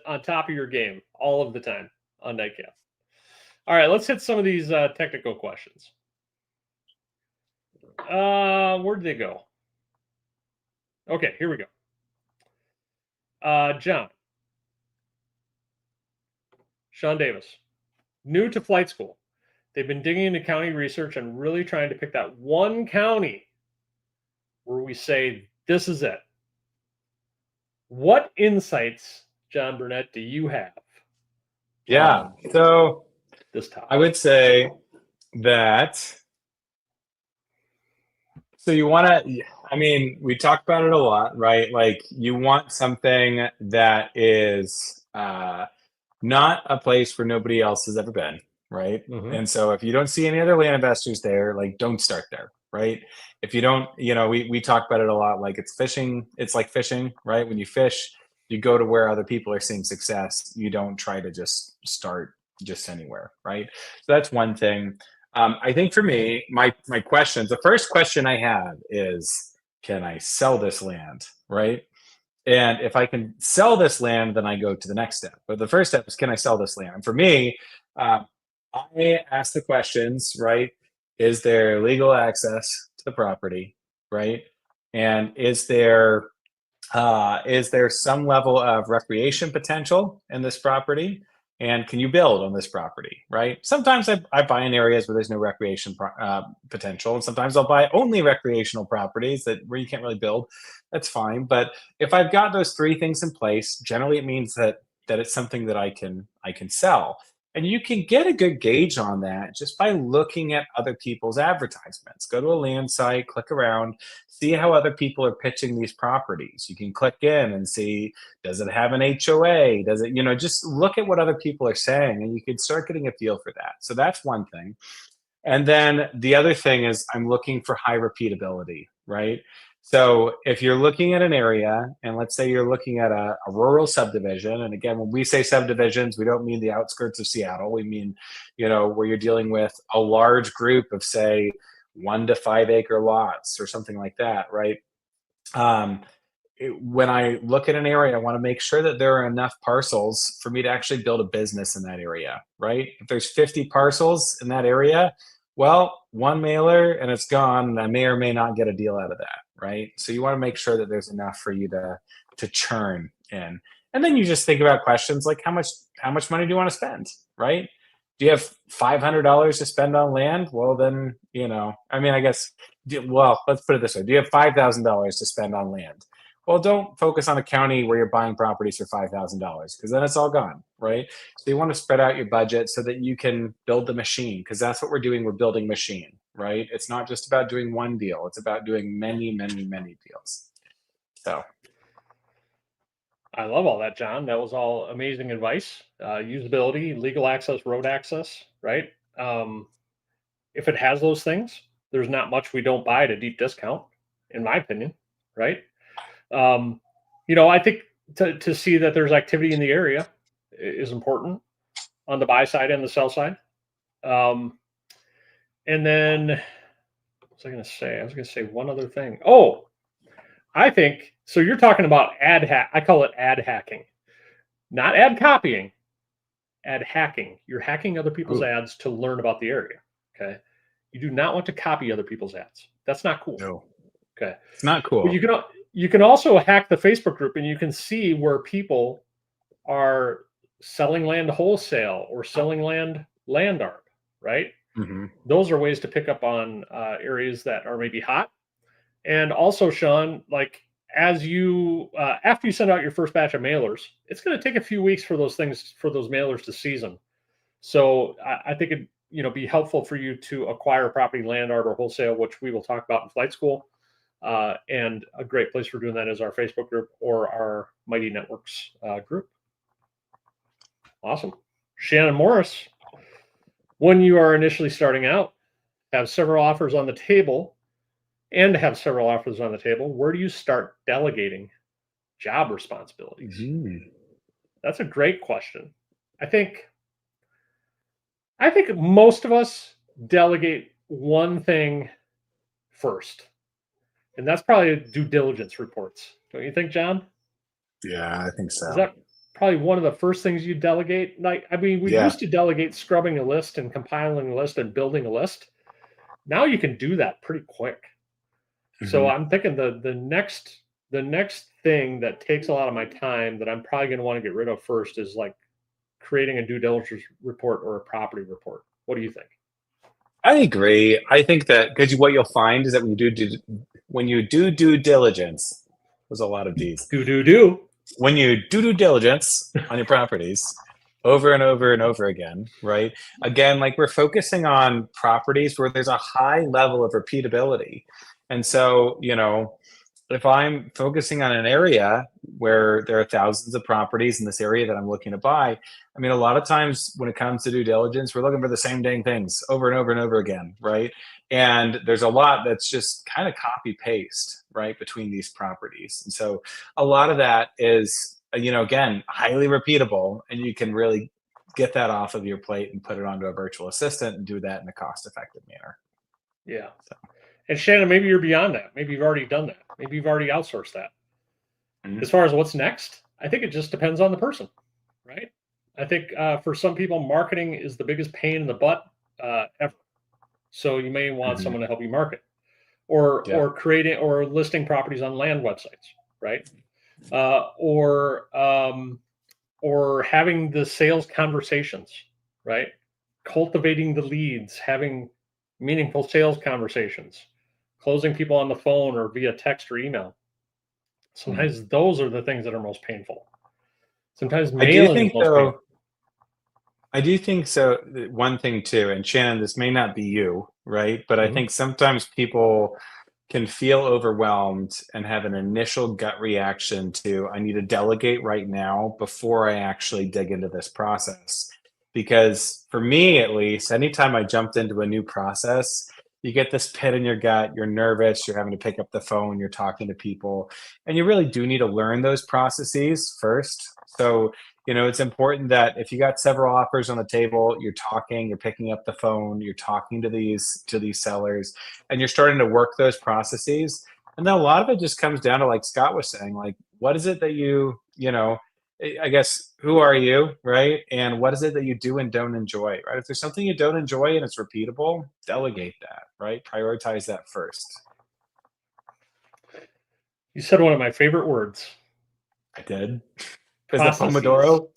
on top of your game all of the time on Nite Cap. All right, let's hit some of these technical questions. Where did they go? Okay, here we go. John. Sean Davis. New to flight school. They've been digging into county research and really trying to pick that one county where we say, this is it. What insights, John Burnett, do you have? Yeah, so this topic? I would say that, so you want to, I mean, we talk about it a lot, right? Like you want something that is not a place where nobody else has ever been, right? Mhm. And so if you don't see any other land investors there, like don't start there, right? If you don't, you know, we talk about it a lot, like it's fishing, it's like fishing, right? When you fish, you go to where other people are seeing success. You don't try to just start just anywhere, right? So that's one thing. I think for me, my questions, the first question I have is, can I sell this land, right? And if I can sell this land, then I go to the next step. But the first step is, can I sell this land? And for me, I ask the questions, right? Is there legal access to the property, right? And is there some level of recreation potential in this property? And can you build on this property, right? Sometimes I buy in areas where there's no recreation potential, and sometimes I'll buy only recreational properties where you can't really build. That's fine. But if I've got those three things in place, generally it means that it's something that I can sell. And you can get a good gauge on that just by looking at other people's advertisements. Go to a land site, click around, see how other people are pitching these properties. You can click in and see, does it have an HOA? Does it, just look at what other people are saying, and you can start getting a feel for that. So that's one thing. And then the other thing is I'm looking for high repeatability, right? So if you're looking at an area, and let's say you're looking at a rural subdivision, and again, when we say subdivisions, we don't mean the outskirts of Seattle. We mean, where you're dealing with a large group of, say, 1 to 5 acre lots or something like that, right? When I look at an area, I want to make sure that there are enough parcels for me to actually build a business in that area, right? If there's 50 parcels in that area, well, one mailer and it's gone. I may or may not get a deal out of that, right? So you want to make sure that there's enough for you to churn in. And then you just think about questions like, how much money do you want to spend, right? Do you have $500 to spend on land? Well, then, I guess, let's put it this way. Do you have $5,000 to spend on land? Well, don't focus on a county where you're buying properties for $5,000, because then it's all gone, right? So you want to spread out your budget so that you can build the machine, because that's what we're doing. We're building machine, right? It's not just about doing one deal. It's about doing many, many, many deals. So I love all that, John. That was all amazing advice. Usability, legal access, road access, right? If it has those things, there's not much we don't buy at a deep discount, in my opinion, right? I think to see that there's activity in the area is important on the buy side and the sell side. And then, what was I going to say? I was going to say one other thing. Oh, I think, so you're talking about ad hack. I call it ad hacking, not ad copying, ad hacking. You're hacking other people's ads to learn about the area. Okay. You do not want to copy other people's ads. That's not cool. No. Okay. It's not cool. But you can also hack the Facebook group, and you can see where people are selling land wholesale or selling land arb, right? Mm-hmm. Those are ways to pick up on areas that are maybe hot. And also, Sean, like as you after you send out your first batch of mailers, it's going to take a few weeks for those mailers to season. So I think it'd be helpful for you to acquire property, land arb, or wholesale, which we will talk about in flight school. And a great place for doing that is our Facebook group or our Mighty Networks group. Awesome. Shannon Morris, when you are initially starting out, have several offers on the table. and have several offers on the table, where do you start delegating job responsibilities? Mhm. That's a great question. I think most of us delegate one thing first, and that's probably due diligence reports. Don't you think, John? Yeah, I think Is so. that probably one of the first things you delegate? Like, I mean, we Yeah. used to delegate scrubbing a list and compiling a list and building a list. Now you can do that pretty quick. So Mhm. I'm thinking the next thing that takes a lot of my time that I'm probably going to want to get rid of first is like creating a due diligence report or a property report. What do you think? I agree. I think that because what you'll find is that when you do due diligence, there's a lot of D's. Do. When you do due diligence on your properties over and over and over again, right? Again, like we're focusing on properties where there's a high level of repeatability. And so, if I'm focusing on an area where there are thousands of properties in this area that I'm looking to buy, I mean, a lot of times when it comes to due diligence, we're looking for the same dang things over and over and over again, right? And there's a lot that's just kind of copy paste, right, between these properties. And so a lot of that is, again, highly repeatable, and you can really get that off of your plate and put it onto a virtual assistant and do that in a cost effective manner. Yeah. So, And Shannon, maybe you're beyond that. Maybe you've already done that. Maybe you've already outsourced that. mhm. As far as what's next, I think it just depends on the person, right? I think for some people, marketing is the biggest pain in the butt ever. So you may want Mhm. someone to help you market, or Yeah. creating or listing properties on land websites, right? Uh, or um, or having the sales conversations, right? Cultivating the leads, having meaningful sales conversations, closing people on the phone or via text or email. Mhm. Sometimes those are the things that are most painful. Sometimes I do mailing is think most though, painful. I do think so. One thing too, and Shannon, this may not be you, right? But I Mhm. think sometimes people can feel overwhelmed and have an initial gut reaction to, I need to delegate right now before I actually dig into this process. Because for me, at least, anytime I jumped into a new process, you get this pit in your gut, you're nervous, you're having to pick up the phone, you're talking to people, and you really do need to learn those processes first. So, it's important that if you got several offers on the table, you're talking, you're picking up the phone, you're talking to these sellers, and you're starting to work those processes. And then a lot of it just comes down to, like Scott was saying, like, what is it that I guess, who are you, right? And what is it that you do and don't enjoy, right? If there's something you don't enjoy and it's repeatable, delegate that, right? Prioritize that first. You said one of my favorite words: I did. Is it processes. Pomodoro?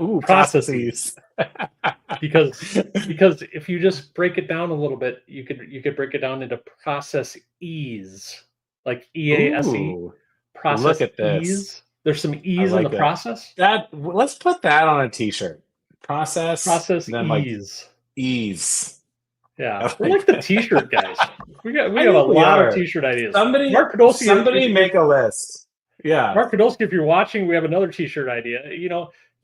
Ooh, Processes. processes. Because if you just break it down a little bit, you could break it down into process ease, like EASE, Ooh, look process at this. ease. There's some I ease in the like that. process. Let's put that on a t-shirt. Process, Process and then like ease. ease. Yeah, I we're like like the that. T-shirt guys. We I have a think we lot of are. T-shirt ideas. Somebody, Mark Podolsky, somebody make a list. Yeah. Mark Podolsky, if you're watching, we have another T-shirt idea.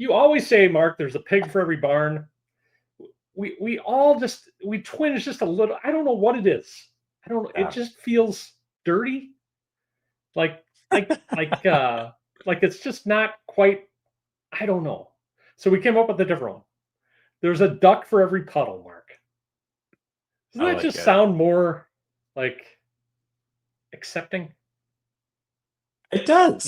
You always say, Mark, there's a pig for every barn. We all just we twinge just a little. I don't know what it is. I don't know. It Yeah. just feels dirty. Like like like uh like it's just not quite. I don't know. So we came up with a different one. There's a duck for every puddle, Mark. Doesn't I that like just it. sound more like accepting? It does.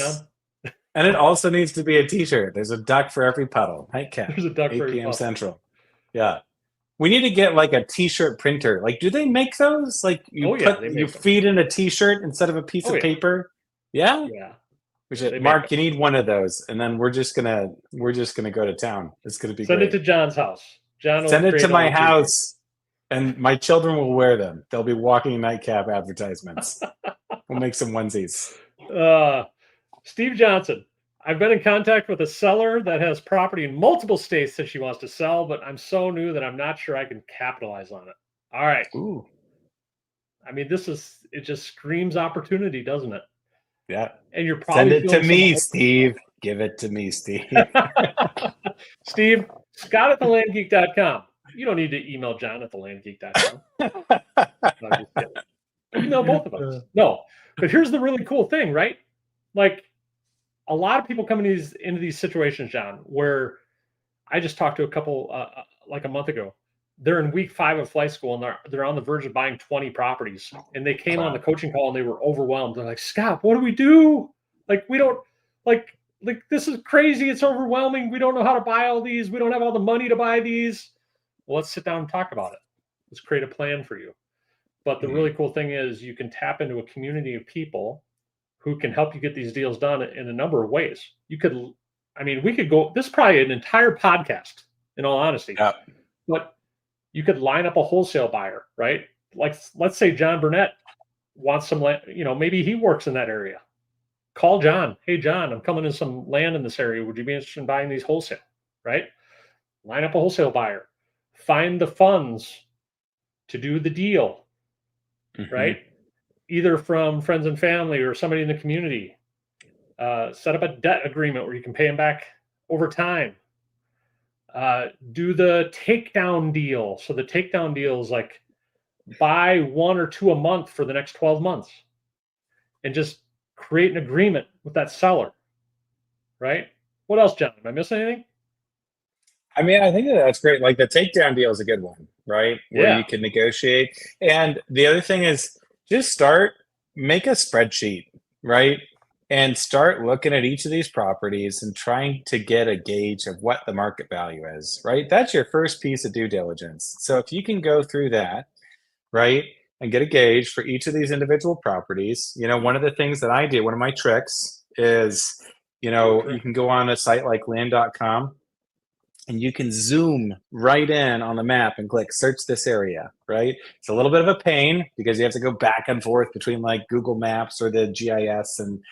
No, And it also needs to be a t-shirt. There's a duck for every puddle. Nite Cap, there's a duck for 8 every p.m. puddle. Central. Yeah. We need to get like a t-shirt printer. Like, do they make those? Like Oh yeah, they you make them. feed in a t-shirt instead of a piece Oh of yeah, paper? Yeah? yeah, We they should, make them. Mark, you need one of those, and then we're just gonna go to town. It's gonna be Send it great. to John's house. John will Send it to create all my the t-shirts. house, and my children will wear them. They'll be walking nightcap advertisements. We'll make some onesies. Uh, Steve Johnson. I've been in contact with a seller that has property in multiple states that she wants to sell, but I'm so new that I'm not sure I can capitalize on it. All right. Ooh, I mean, it just screams opportunity, doesn't it? yeah. And you're Send probably it to feeling some me, over. Steve. Give it to me, Steve. Steve, Scott at thelandgeek.com. You don't need to email John at thelandgeek.com. No, I'm just kidding. No, both of us. No, but here's the really cool thing, right? Like a lot of people come into these situations, John, where I just talked to a couple like a month ago. They're in week 5 of flight school and they're on the verge of buying 20 properties. And they came on the coaching call and they were overwhelmed. They're like, Scott, what do we do? Like, we don't like this is crazy. It's overwhelming. We don't know how to buy all these. We don't have all the money to buy these. Well, let's sit down and talk about it. Let's create a plan for you. But the really cool thing is you can tap into a community of people who can help you get these deals done in a number of ways. We could go, this is probably an entire podcast, in all honesty. Yeah. But you could line up a wholesale buyer, right? Like, let's say John Burnett wants some land, maybe he works in that area. Call John. Hey, John, I'm coming in some land in this area. Would you be interested in buying these wholesale, right? Line up a wholesale buyer. Find the funds to do the deal, right? Either from friends and family or somebody in the community. Set up a debt agreement where you can pay them back over time. Do the takedown deal. So the takedown deal is like buy 1 or 2 a month for the next 12 months and just create an agreement with that seller, right? What else, John? Am I missing anything? I mean, I think that's great. Like the takedown deal is a good one, right? Where you can negotiate. And the other thing is just make a spreadsheet, right? And start looking at each of these properties and trying to get a gauge of what the market value is, right? That's your first piece of due diligence. So if you can go through that, right, and get a gauge for each of these individual properties, one of the things that I do, one of my tricks is, you can go on a site like land.com and you can zoom right in on the map and click search this area, right? It's a little bit of a pain because you have to go back and forth between like Google Maps or the GIS and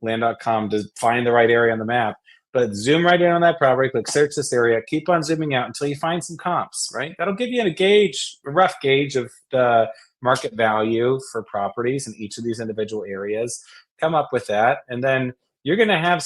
land.com to find the right area on the map. But zoom right in on that property, click search this area, keep on zooming out until you find some comps, right? That'll give you a rough gauge of the market value for properties in each of these individual areas. Come up with that, and then you're going to have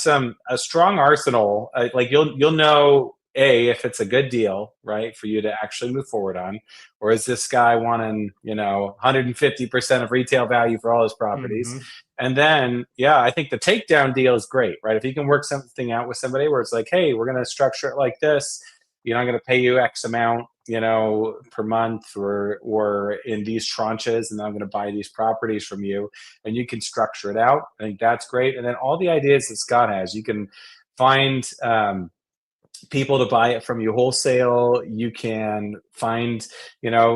a strong arsenal. Like you'll know if it's a good deal, right, for you to actually move forward on, or is this guy wanting 150% of retail value for all his properties? And then I think the takedown deal is great, right? If you can work something out with somebody where it's like, hey, we're going to structure it like this, I'm going to pay you X amount per month or in these tranches, and then I'm going to buy these properties from you, and you can structure it out. I think that's great. And then all the ideas that Scott has, you can find people to buy it from you wholesale. You can find, there's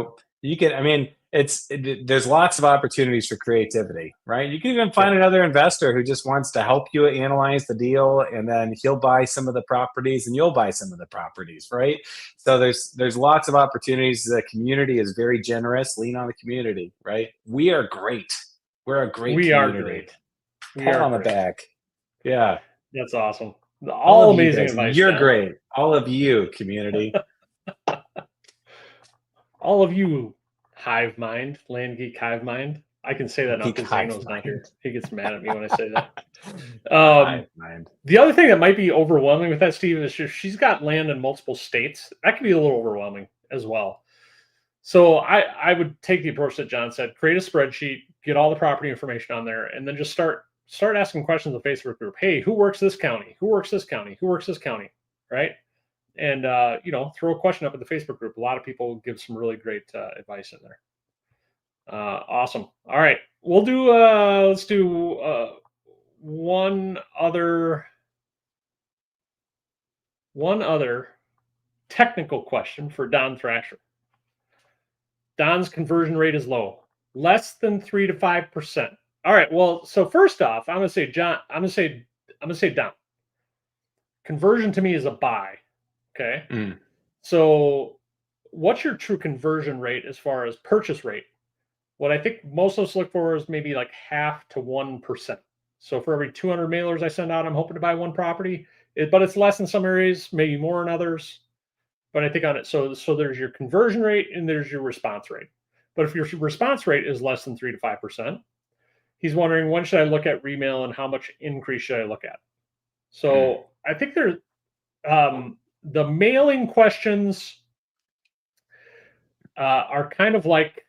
lots of opportunities for creativity, right? You can even find another investor who just wants to help you analyze the deal, and then he'll buy some of the properties and you'll buy some of the properties, right? So there's lots of opportunities. The community is very generous. Lean on the community, right? We are great. We're a great community. Are great. Pat on the back. Yeah. That's awesome. All amazing advice. You're great. All of you, community. All of you, Hive Mind, Land Geek Hive Mind. I can say that now because Zano's not here. He gets mad at me when I say that. The other thing that might be overwhelming with that, Steve, is if she's got land in multiple states, that can be a little overwhelming as well. So I would take the approach that John said: create a spreadsheet, get all the property information on there, and then just start asking questions in the Facebook group. Hey, who works this county? Who works this county? Who works this county? Right? And throw a question up in the Facebook group. A lot of people give some really great advice in there. Awesome. All right, we'll do. Let's do one other technical question for Don Thrasher. Don's conversion rate is low, less than 3 to 5%. All right. Well, so first off, I'm gonna say John. I'm gonna say Don. Conversion to me is a buy. Okay. So what's your true conversion rate as far as purchase rate? What I think most of us look for is maybe like 0.5 to 1%. So for every 200 mailers I send out, I'm hoping to buy one property, but it's less in some areas, maybe more in others. But I think on it, so there's your conversion rate and there's your response rate. But if your response rate is less than 3 to 5%, he's wondering, when should I look at remail and how much increase should I look at? So I think there's the mailing questions are kind of like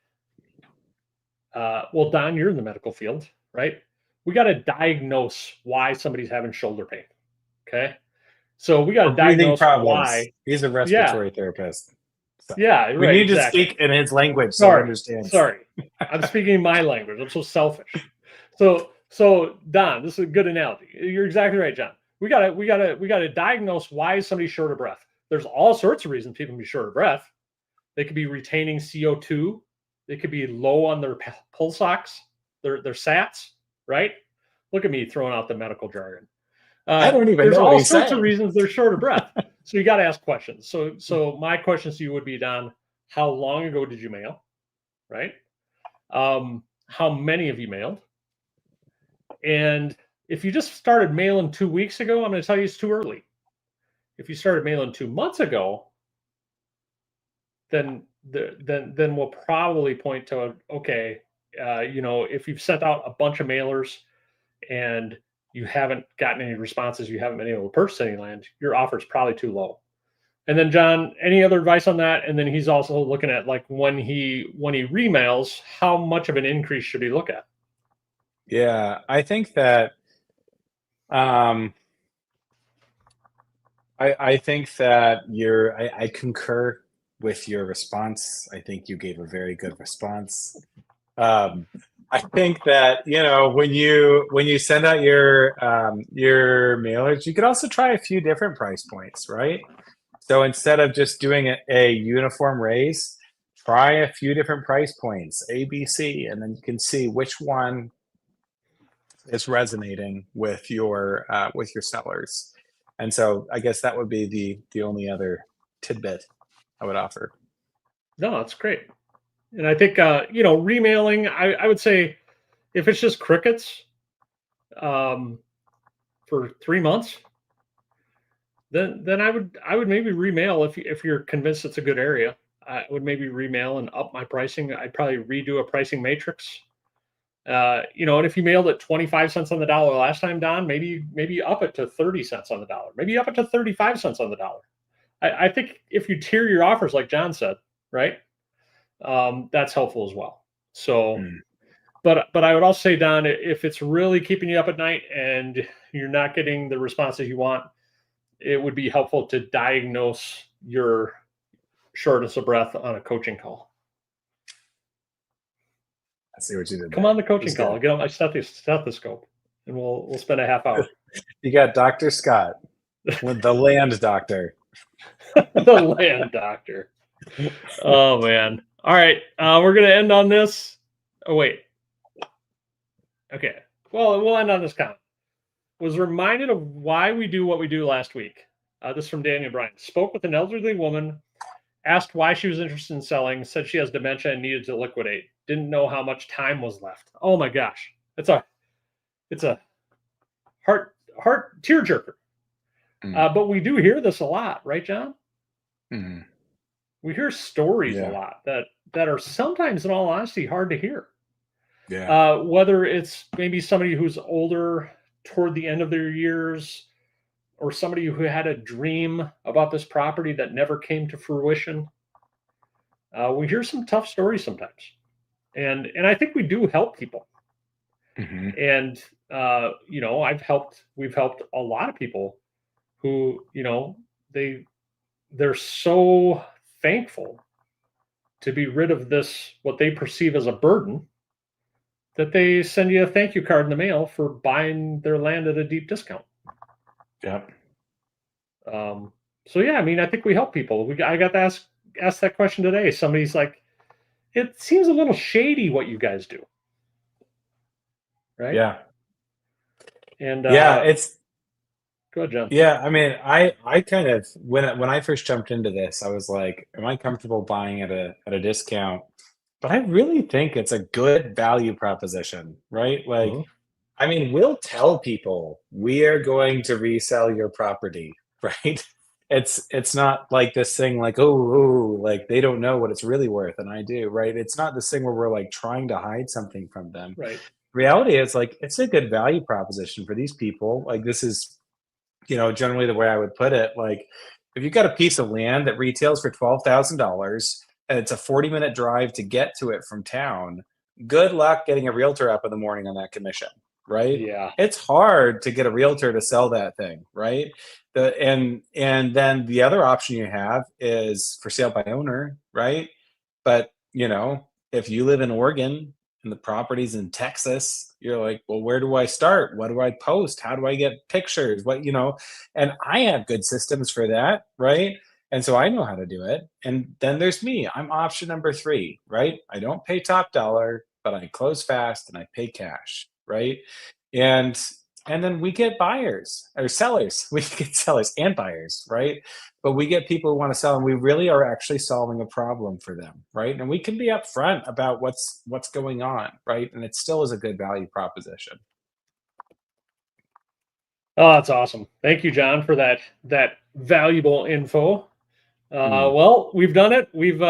well, Don, you're in the medical field, right? We got to diagnose why somebody's having shoulder pain. Okay. So we got Or to breathing diagnose problems. why. He's a Yeah. respiratory therapist. So Yeah. we Right. need to Exactly. speak in his language so he Sorry. understands. Sorry. I'm speaking my language. I'm so selfish. So Don, this is a good analogy. You're exactly right, John. We gotta diagnose why is somebody short of breath. There's all sorts of reasons people can be short of breath. They could be retaining CO2. They could be low on their pulse ox, their SATs, right? Look at me throwing out the medical jargon. I don't even There's know what all he's sorts of saying. reasons they're short of breath. So you got to ask questions. So my questions to you would be, Don, how long ago did you mail? Right? How many of you mailed? And if you just started mailing 2 weeks ago, I'm going to tell you it's too early. If you started mailing 2 months ago, then we'll probably point to okay, if you've sent out a bunch of mailers and you haven't gotten any responses, you haven't been able to purchase any land, your offer is probably too low. And then John, any other advice on that? And then he's also looking at like when he remails, how much of an increase should he look at? Yeah, I think that I think that I concur with your response. I think you gave a very good response. I think that when you send out your mailers, you could also try a few different price points, right? So instead of just doing a uniform raise, try a few different price points, A, B, C, and then you can see which one is resonating with your sellers. And so I guess that would be the only other tidbit I would offer. No, that's great. And I think remailing, I would say if it's just crickets for 3 months, then I would maybe remail if you're convinced it's a good area. I would maybe remail and up my pricing. I'd probably redo a pricing matrix. And if you mailed it 25 cents on the dollar last time, Don, maybe up it to 30 cents on the dollar, maybe up it to 35 cents on the dollar. I think if you tier your offers, like John said, right, that's helpful as well. So, but I would also say, Don, if it's really keeping you up at night and you're not getting the responses you want, it would be helpful to diagnose your shortness of breath on a coaching call. I see what you did. Come on the coaching call. I'll get on my stethoscope, and we'll spend a half hour. You got Dr. Scott, the land doctor. The land doctor. Oh man. All right. We're gonna end on this. Oh wait. Okay. Well, we'll end on this comment. Was reminded of why we do what we do last week. This is from Daniel Bryan. Spoke with an elderly woman, asked why she was interested in selling, said she has dementia and needed to liquidate. Didn't know how much time was left. Oh my gosh. It's a heart tearjerker. But we do hear this a lot, right, John? Mm-hmm. We hear stories a lot that are sometimes, in all honesty, hard to hear. Yeah. Whether it's maybe somebody who's older toward the end of their years, or somebody who had a dream about this property that never came to fruition. We hear some tough stories sometimes, and I think we do help people. Mm-hmm. And we've helped a lot of people who they're so thankful to be rid of this, what they perceive as a burden, that they send you a thank you card in the mail for buying their land at a deep discount. Yep. So yeah, I mean, I think we help people. I got to ask that question today. Somebody's like, it seems a little shady what you guys do, right? Yeah. And it's go ahead, John. Yeah, I mean, I kind of when I first jumped into this, I was like, am I comfortable buying at a discount? But I really think it's a good value proposition, right? Like, I mean, we'll tell people we are going to resell your property, right? It's not like this thing like, oh, like they don't know what it's really worth, and I do, right? It's not this thing where we're like trying to hide something from them. Right. Reality is like it's a good value proposition for these people. Like this is, generally the way I would put it. Like if you've got a piece of land that retails for $12,000 and it's a 40-minute drive to get to it from town, good luck getting a realtor up in the morning on that commission, right? Yeah. It's hard to get a realtor to sell that thing, right? And then the other option you have is for sale by owner, right? But if you live in Oregon and the property's in Texas, you're like, well, where do I start? What do I post? How do I get pictures? And I have good systems for that, right? And so I know how to do it. And then there's me. I'm option number 3, right? I don't pay top dollar, but I close fast and I pay cash, right? And then we get buyers or sellers. We get sellers and buyers, right? But we get people who want to sell, and we really are actually solving a problem for them, right? And we can be upfront about what's going on, right? And it still is a good value proposition. Oh, that's awesome. Thank you, John, for that valuable info. Well, we've done it. We've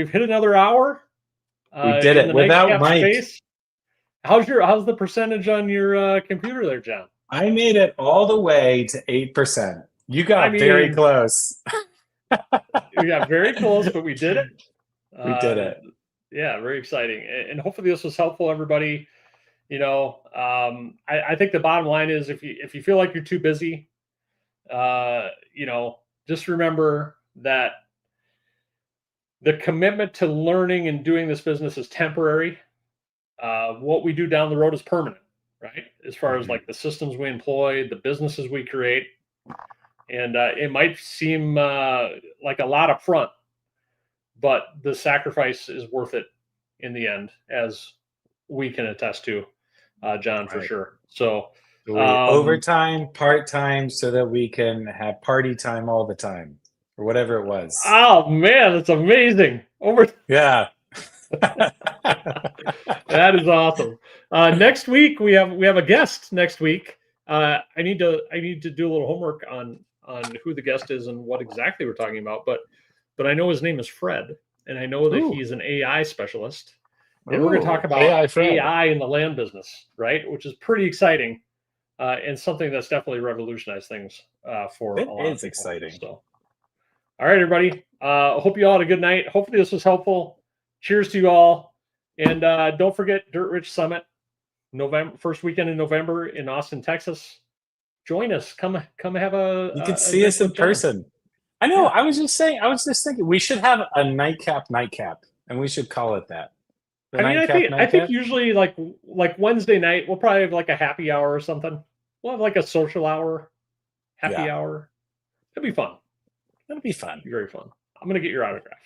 hit another hour. We did it without Mike. Space. How's the percentage on your computer there, John? I made it all the way to 8%. You got very close. We got very close, but we did it. We did it. Yeah, very exciting. And hopefully this was helpful, everybody. I think the bottom line is if you feel like you're too busy, just remember that the commitment to learning and doing this business is temporary. What we do down the road is permanent, right? As far as like the systems we employ, the businesses we create. And it might seem like a lot up front, but the sacrifice is worth it in the end, as we can attest to, John, for sure. So overtime, part-time, so that we can have party time all the time, or whatever it was. Oh man, that's amazing. Yeah. That is awesome. Next week we have a guest next week. I need to do a little homework on who the guest is and what exactly we're talking about, but I know his name is Fred, and I know that he's an AI specialist. And we're going to talk about AI in the land business, right? Which is pretty exciting, and something that's definitely revolutionized things for a lot of people. It is exciting. So, all right, everybody. Hope you all had a good night. Hopefully this was helpful. Cheers to you all. And don't forget Dirt Rich Summit, first weekend in November in Austin, Texas. Join us. Come have a. You can see us in person. I know. Yeah. I was just thinking we should have a Nite Cap, and we should call it that. I think usually like Wednesday night we'll probably have like a happy hour or something. We'll have like a social hour, happy hour. It'll be fun. It'll be fun. Very fun. I'm gonna get your autograph.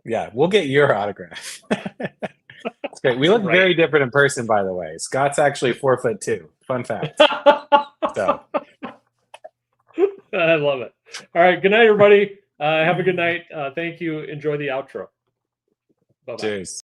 Yeah, we'll get your autograph. It's great. We look very different in person, by the way. Scott's actually 4'2". Fun fact. So. I love it. All right. Good night, everybody. Have a good night. Thank you. Enjoy the outro. Bye-bye. Cheers.